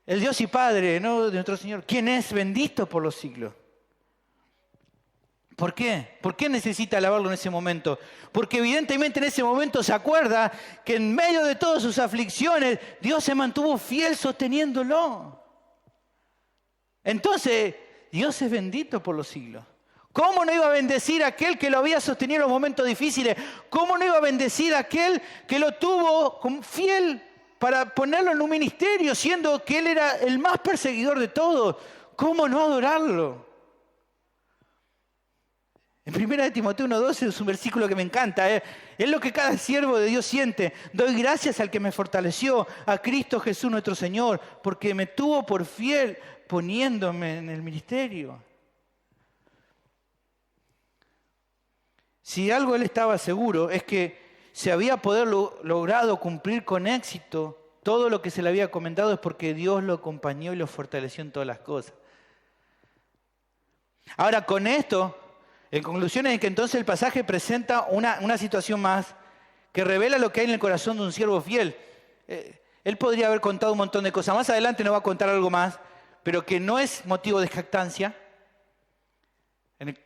El Dios y Padre, ¿no?, de nuestro Señor, quien es bendito por los siglos. ¿Por qué? ¿Por qué necesita alabarlo en ese momento? Porque evidentemente en ese momento se acuerda que en medio de todas sus aflicciones, Dios se mantuvo fiel sosteniéndolo. Entonces, Dios es bendito por los siglos. ¿Cómo no iba a bendecir a aquel que lo había sostenido en los momentos difíciles? ¿Cómo no iba a bendecir a aquel que lo tuvo fiel para ponerlo en un ministerio, siendo que él era el más perseguidor de todos? ¿Cómo no adorarlo? En 1 Timoteo 1:12 es un versículo que me encanta. Es lo que cada siervo de Dios siente. Doy gracias al que me fortaleció, a Cristo Jesús nuestro Señor, porque me tuvo por fiel poniéndome en el ministerio. Si algo él estaba seguro es que se había logrado cumplir con éxito todo lo que se le había comentado, es porque Dios lo acompañó y lo fortaleció en todas las cosas. Ahora, con esto, en conclusión es que entonces el pasaje presenta una situación más que revela lo que hay en el corazón de un siervo fiel. Él podría haber contado un montón de cosas. Más adelante nos va a contar algo más, pero que no es motivo de jactancia. En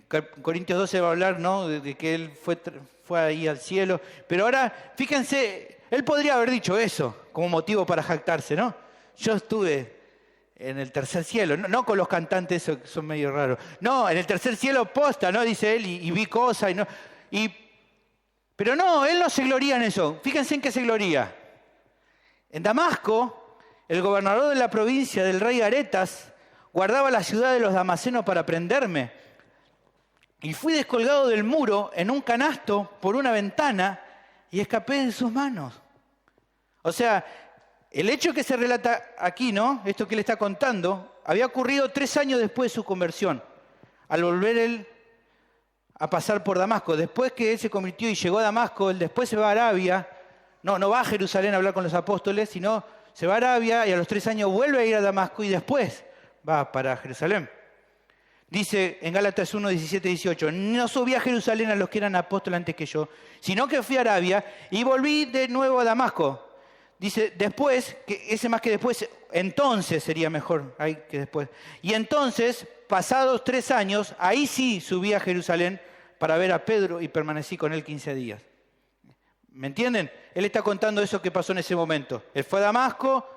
Corintios 12 va a hablar, ¿no?, de que él fue ahí al cielo. Pero ahora, fíjense, él podría haber dicho eso como motivo para jactarse, ¿no? Yo estuve en el tercer cielo, no con los cantantes, esos que son medio raros. No, en el tercer cielo posta, ¿no?, dice él, y vi cosas. Pero no, él no se gloría en eso. Fíjense en qué se gloría. En Damasco, el gobernador de la provincia del rey Aretas guardaba la ciudad de los damasenos para prenderme. Y fui descolgado del muro en un canasto por una ventana y escapé de sus manos. O sea, el hecho que se relata aquí, ¿no?, esto que él está contando, había ocurrido 3 años después de su conversión, al volver él a pasar por Damasco. Después que él se convirtió y llegó a Damasco, él después se va a Arabia. No va a Jerusalén a hablar con los apóstoles, sino se va a Arabia y a los 3 años vuelve a ir a Damasco y después va para Jerusalén. Dice en Gálatas 1, 17, 18, no subí a Jerusalén a los que eran apóstoles antes que yo, sino que fui a Arabia y volví de nuevo a Damasco. Dice después, que ese más que después, entonces sería mejor, ahí que después. Y entonces, pasados 3 años, ahí sí subí a Jerusalén para ver a Pedro y permanecí con él 15 días. ¿Me entienden? Él está contando eso que pasó en ese momento. Él fue a Damasco.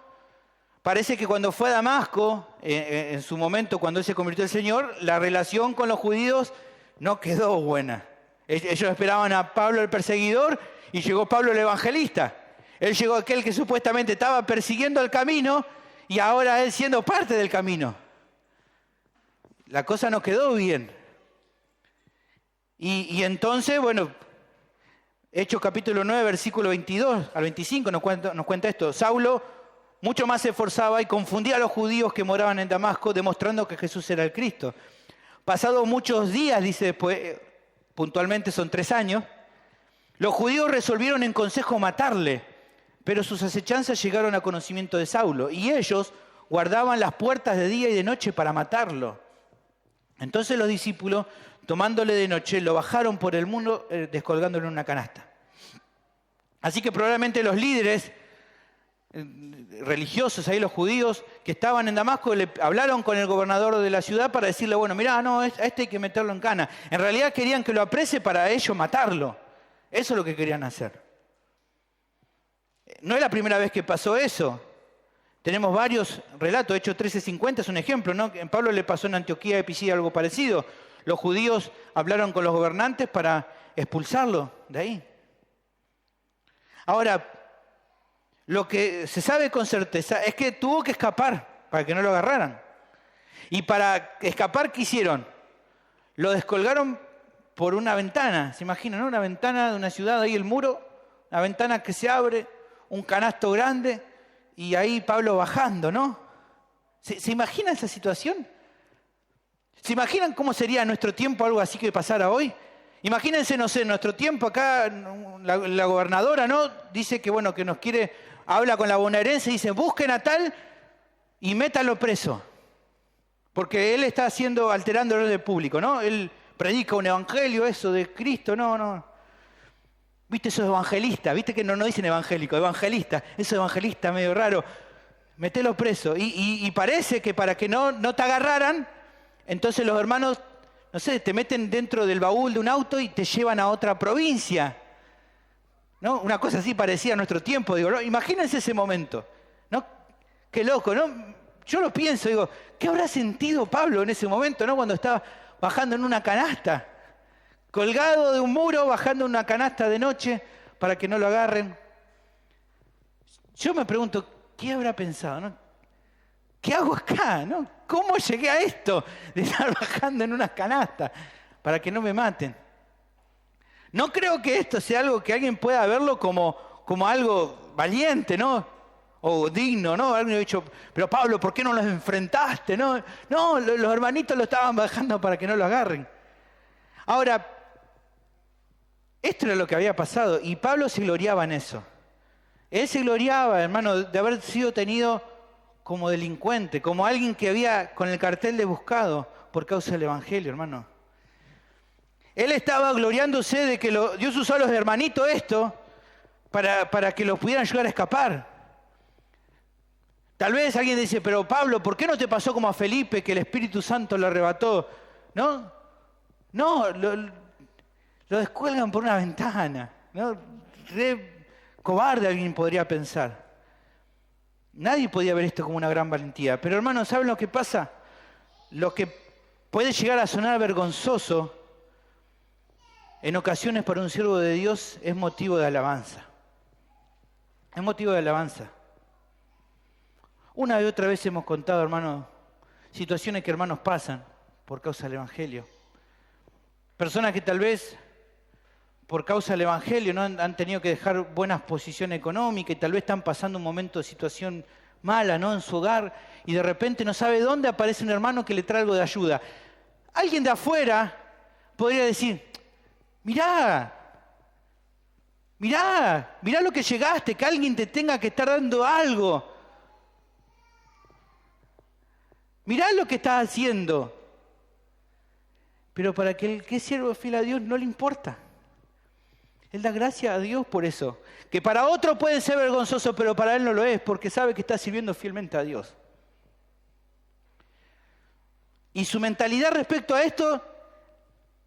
Parece que cuando fue a Damasco, en su momento, cuando él se convirtió al Señor, la relación con los judíos no quedó buena. Ellos esperaban a Pablo el perseguidor y llegó Pablo el evangelista. Él llegó aquel que supuestamente estaba persiguiendo el camino y ahora él siendo parte del camino. La cosa no quedó bien. Y entonces, bueno, Hechos capítulo 9, versículo 22 al 25 nos cuenta esto. Saulo mucho más se esforzaba y confundía a los judíos que moraban en Damasco, demostrando que Jesús era el Cristo. Pasados muchos días, dice después, puntualmente son 3 años, los judíos resolvieron en consejo matarle, pero sus acechanzas llegaron a conocimiento de Saulo, y ellos guardaban las puertas de día y de noche para matarlo. Entonces los discípulos, tomándole de noche, lo bajaron por el muro, descolgándolo en una canasta. Así que probablemente los líderes religiosos, ahí los judíos que estaban en Damasco, le hablaron con el gobernador de la ciudad para decirle, bueno, mirá, no, a este hay que meterlo en cana. En realidad querían que lo aprese para ellos matarlo. Eso es lo que querían hacer. No es la primera vez que pasó eso. Tenemos varios relatos. Hechos 13:50 es un ejemplo, ¿no? A Pablo le pasó en Antioquía de Pisidia algo parecido. Los judíos hablaron con los gobernantes para expulsarlo de ahí. Ahora, lo que se sabe con certeza es que tuvo que escapar para que no lo agarraran. Y para escapar, ¿qué hicieron? Lo descolgaron por una ventana. ¿Se imaginan, no? Una ventana de una ciudad, ahí el muro, una ventana que se abre, un canasto grande, y ahí Pablo bajando, ¿no? ¿Se imagina esa situación? ¿Se imaginan cómo sería en nuestro tiempo algo así que pasara hoy? Imagínense, no sé, en nuestro tiempo acá, la gobernadora, ¿no?, dice que, bueno, que nos quiere, habla con la bonaerense y dice, busquen a tal y métanlo preso. Porque él está alterando el orden público, ¿no? Él predica un evangelio, eso de Cristo, no. ¿Viste esos evangelistas? ¿Viste que no dicen evangélico, evangelista? Esos evangelistas medio raro. Mételo preso. Y parece que para que no te agarraran, entonces los hermanos, no sé, te meten dentro del baúl de un auto y te llevan a otra provincia, ¿no? Una cosa así parecía a nuestro tiempo, digo, ¿no? Imagínense ese momento, ¿no? Qué loco, ¿no? Yo lo pienso, digo, ¿qué habrá sentido Pablo en ese momento, ¿no? Cuando estaba bajando en una canasta, colgado de un muro, bajando en una canasta de noche para que no lo agarren. Yo me pregunto, ¿qué habrá pensado, no? ¿Qué hago acá, no? ¿Cómo llegué a esto de estar bajando en una canasta? para que no me maten. No creo que esto sea algo que alguien pueda verlo como algo valiente, ¿no? O digno, ¿no? Alguien ha dicho, pero Pablo, ¿por qué no los enfrentaste? No, los hermanitos lo estaban bajando para que no lo agarren. Ahora, esto era lo que había pasado y Pablo se gloriaba en eso. Él se gloriaba, hermano, de haber sido tenido como delincuente, como alguien que había con el cartel de buscado por causa del evangelio, hermano. Él estaba gloriándose de que Dios usó a los hermanitos esto para que los pudieran ayudar a escapar. Tal vez alguien dice, pero Pablo, ¿por qué no te pasó como a Felipe que el Espíritu Santo lo arrebató? No, lo descuelgan por una ventana, ¿no? Re cobarde alguien podría pensar. Nadie podía ver esto como una gran valentía. Pero hermanos, ¿saben lo que pasa? Lo que puede llegar a sonar vergonzoso en ocasiones para un siervo de Dios es motivo de alabanza. Es motivo de alabanza. Una y otra vez hemos contado, hermanos, situaciones que hermanos pasan por causa del evangelio. Personas que tal vez por causa del evangelio no han tenido que dejar buenas posiciones económicas y tal vez están pasando un momento de situación mala, ¿no? En su hogar y de repente no sabe dónde aparece un hermano que le trae algo de ayuda. Alguien de afuera podría decir, mirá lo que llegaste, que alguien te tenga que estar dando algo. Mirá lo que estás haciendo. Pero para el que es siervo fiel a Dios no le importa. Él da gracias a Dios por eso. Que para otro puede ser vergonzoso, pero para él no lo es, porque sabe que está sirviendo fielmente a Dios. Y su mentalidad respecto a esto,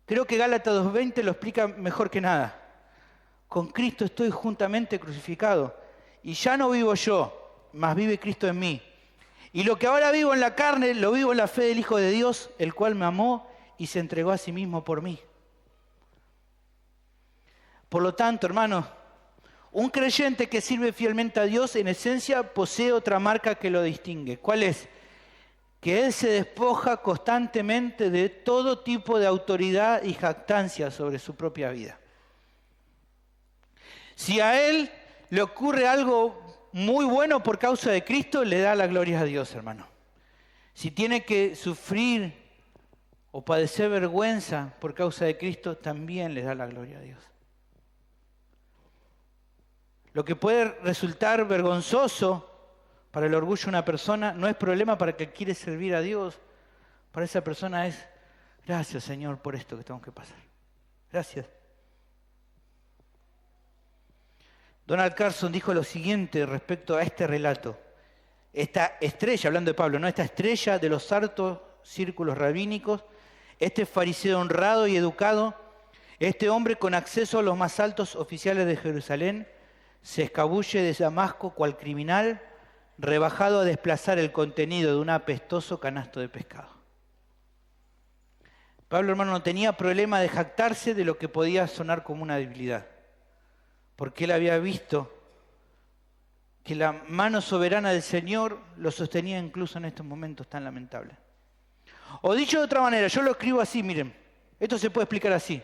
creo que Gálatas 2:20 lo explica mejor que nada. Con Cristo estoy juntamente crucificado, y ya no vivo yo, mas vive Cristo en mí. Y lo que ahora vivo en la carne, lo vivo en la fe del Hijo de Dios, el cual me amó y se entregó a sí mismo por mí. Por lo tanto, hermanos, un creyente que sirve fielmente a Dios, en esencia, posee otra marca que lo distingue. ¿Cuál es? Que él se despoja constantemente de todo tipo de autoridad y jactancia sobre su propia vida. Si a él le ocurre algo muy bueno por causa de Cristo, le da la gloria a Dios, hermano. Si tiene que sufrir o padecer vergüenza por causa de Cristo, también le da la gloria a Dios. Lo que puede resultar vergonzoso para el orgullo de una persona no es problema para el que quiere servir a Dios. Para esa persona es, gracias Señor por esto que tengo que pasar. Gracias. Donald Carson dijo lo siguiente respecto a este relato. Esta estrella, hablando de Pablo, ¿no? Esta estrella de los altos círculos rabínicos, este fariseo honrado y educado, este hombre con acceso a los más altos oficiales de Jerusalén, se escabulle de Damasco cual criminal, rebajado a desplazar el contenido de un apestoso canasto de pescado. Pablo, hermano, no tenía problema de jactarse de lo que podía sonar como una debilidad, porque él había visto que la mano soberana del Señor lo sostenía incluso en estos momentos tan lamentables. O dicho de otra manera, yo lo escribo así, miren, esto se puede explicar así.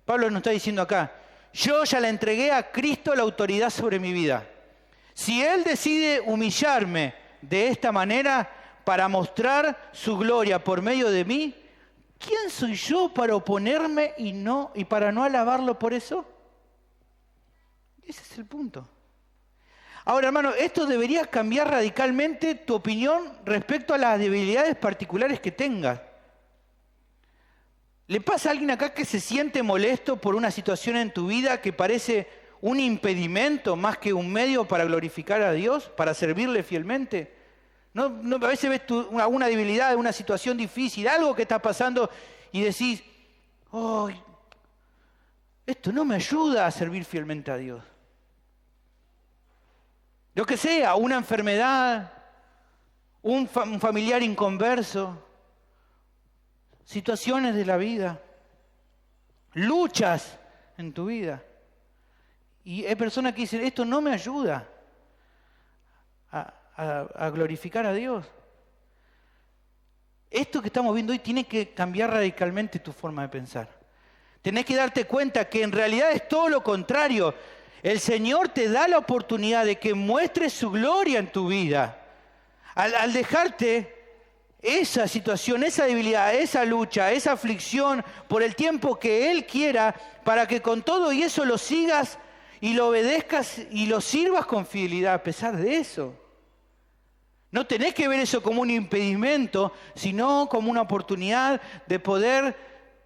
Pablo nos está diciendo acá, yo ya le entregué a Cristo la autoridad sobre mi vida. Si Él decide humillarme de esta manera para mostrar su gloria por medio de mí, ¿quién soy yo para oponerme y para no alabarlo por eso? Ese es el punto. Ahora, hermano, esto debería cambiar radicalmente tu opinión respecto a las debilidades particulares que tengas. ¿Le pasa a alguien acá que se siente molesto por una situación en tu vida que parece un impedimento más que un medio para glorificar a Dios, para servirle fielmente? No, a veces ves alguna debilidad, una situación difícil, algo que está pasando y decís, oh, esto no me ayuda a servir fielmente a Dios. Lo que sea, una enfermedad, un familiar inconverso, situaciones de la vida, luchas en tu vida. Y hay personas que dicen, esto no me ayuda a glorificar a Dios. Esto que estamos viendo hoy tiene que cambiar radicalmente tu forma de pensar. Tenés que darte cuenta que en realidad es todo lo contrario. El Señor te da la oportunidad de que muestres su gloria en tu vida. Al dejarte esa situación, esa debilidad, esa lucha, esa aflicción por el tiempo que Él quiera, para que con todo y eso lo sigas y lo obedezcas y lo sirvas con fidelidad a pesar de eso. No tenés que ver eso como un impedimento, sino como una oportunidad de poder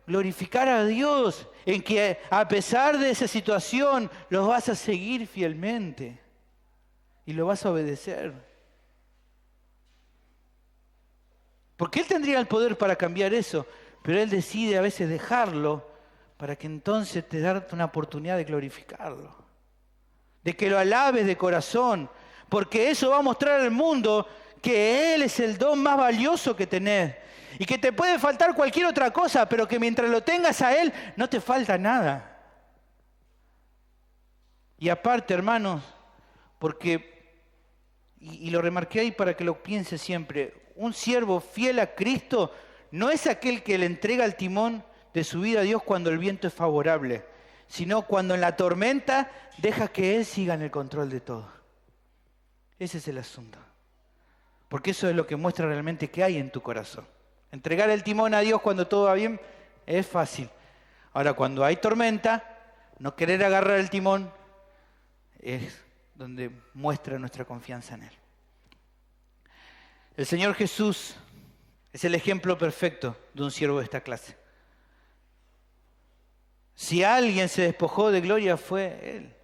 glorificar a Dios, en que a pesar de esa situación los vas a seguir fielmente y lo vas a obedecer. Porque Él tendría el poder para cambiar eso, pero Él decide a veces dejarlo para que entonces te darte una oportunidad de glorificarlo, de que lo alabes de corazón, porque eso va a mostrar al mundo que Él es el don más valioso que tenés y que te puede faltar cualquier otra cosa, pero que mientras lo tengas a Él no te falta nada. Y aparte, hermanos, porque, y lo remarqué ahí para que lo piense siempre, un siervo fiel a Cristo no es aquel que le entrega el timón de su vida a Dios cuando el viento es favorable, sino cuando en la tormenta deja que Él siga en el control de todo. Ese es el asunto. Porque eso es lo que muestra realmente qué hay en tu corazón. Entregar el timón a Dios cuando todo va bien es fácil. Ahora, cuando hay tormenta, no querer agarrar el timón es donde muestra nuestra confianza en Él. El Señor Jesús es el ejemplo perfecto de un siervo de esta clase. Si alguien se despojó de gloria fue Él.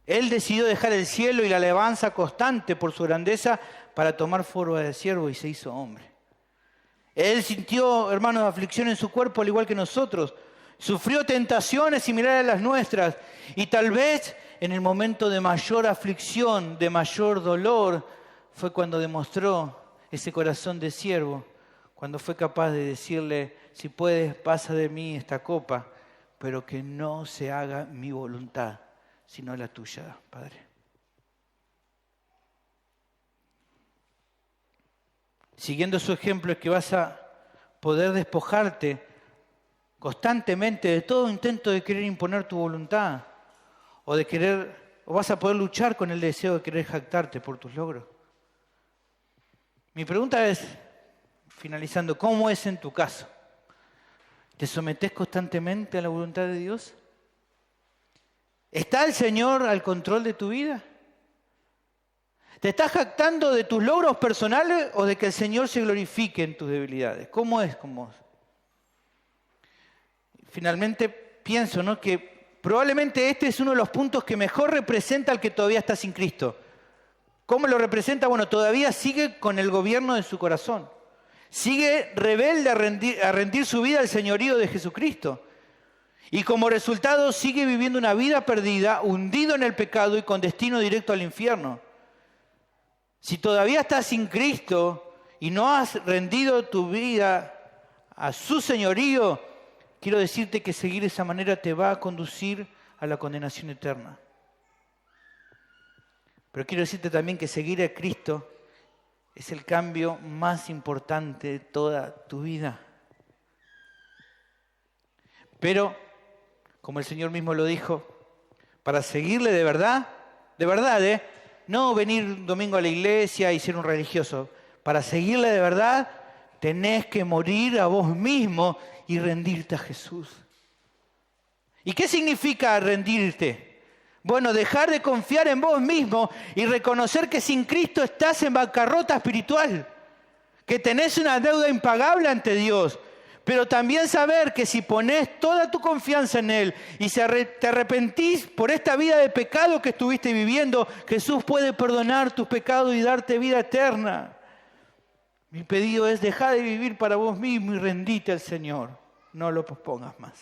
Él decidió dejar el cielo y la alabanza constante por su grandeza para tomar forma de siervo y se hizo hombre. Él sintió, hermanos, aflicción en su cuerpo al igual que nosotros. Sufrió tentaciones similares a las nuestras y tal vez en el momento de mayor aflicción, de mayor dolor, fue cuando demostró ese corazón de siervo, cuando fue capaz de decirle, si puedes, pasa de mí esta copa, pero que no se haga mi voluntad, sino la tuya, Padre. Siguiendo su ejemplo es que vas a poder despojarte constantemente de todo intento de querer imponer tu voluntad o vas a poder luchar con el deseo de querer jactarte por tus logros. Mi pregunta es, finalizando, ¿cómo es en tu caso? ¿Te sometés constantemente a la voluntad de Dios? ¿Está el Señor al control de tu vida? ¿Te estás jactando de tus logros personales o de que el Señor se glorifique en tus debilidades? ¿Cómo es con vos? Finalmente pienso, ¿no?, que probablemente este es uno de los puntos que mejor representa al que todavía está sin Cristo. ¿Cómo lo representa? Bueno, todavía sigue con el gobierno de su corazón. Sigue rebelde a rendir su vida al señorío de Jesucristo. Y como resultado sigue viviendo una vida perdida, hundido en el pecado y con destino directo al infierno. Si todavía estás sin Cristo y no has rendido tu vida a su señorío, quiero decirte que seguir de esa manera te va a conducir a la condenación eterna. Pero quiero decirte también que seguir a Cristo es el cambio más importante de toda tu vida. Pero, como el Señor mismo lo dijo, para seguirle de verdad, no venir un domingo a la iglesia y ser un religioso. Para seguirle de verdad, tenés que morir a vos mismo y rendirte a Jesús. ¿Y qué significa rendirte? Bueno, dejar de confiar en vos mismo y reconocer que sin Cristo estás en bancarrota espiritual, que tenés una deuda impagable ante Dios, pero también saber que si pones toda tu confianza en Él y te arrepentís por esta vida de pecado que estuviste viviendo, Jesús puede perdonar tus pecados y darte vida eterna. Mi pedido es dejar de vivir para vos mismo y rendite al Señor. No lo pospongas más.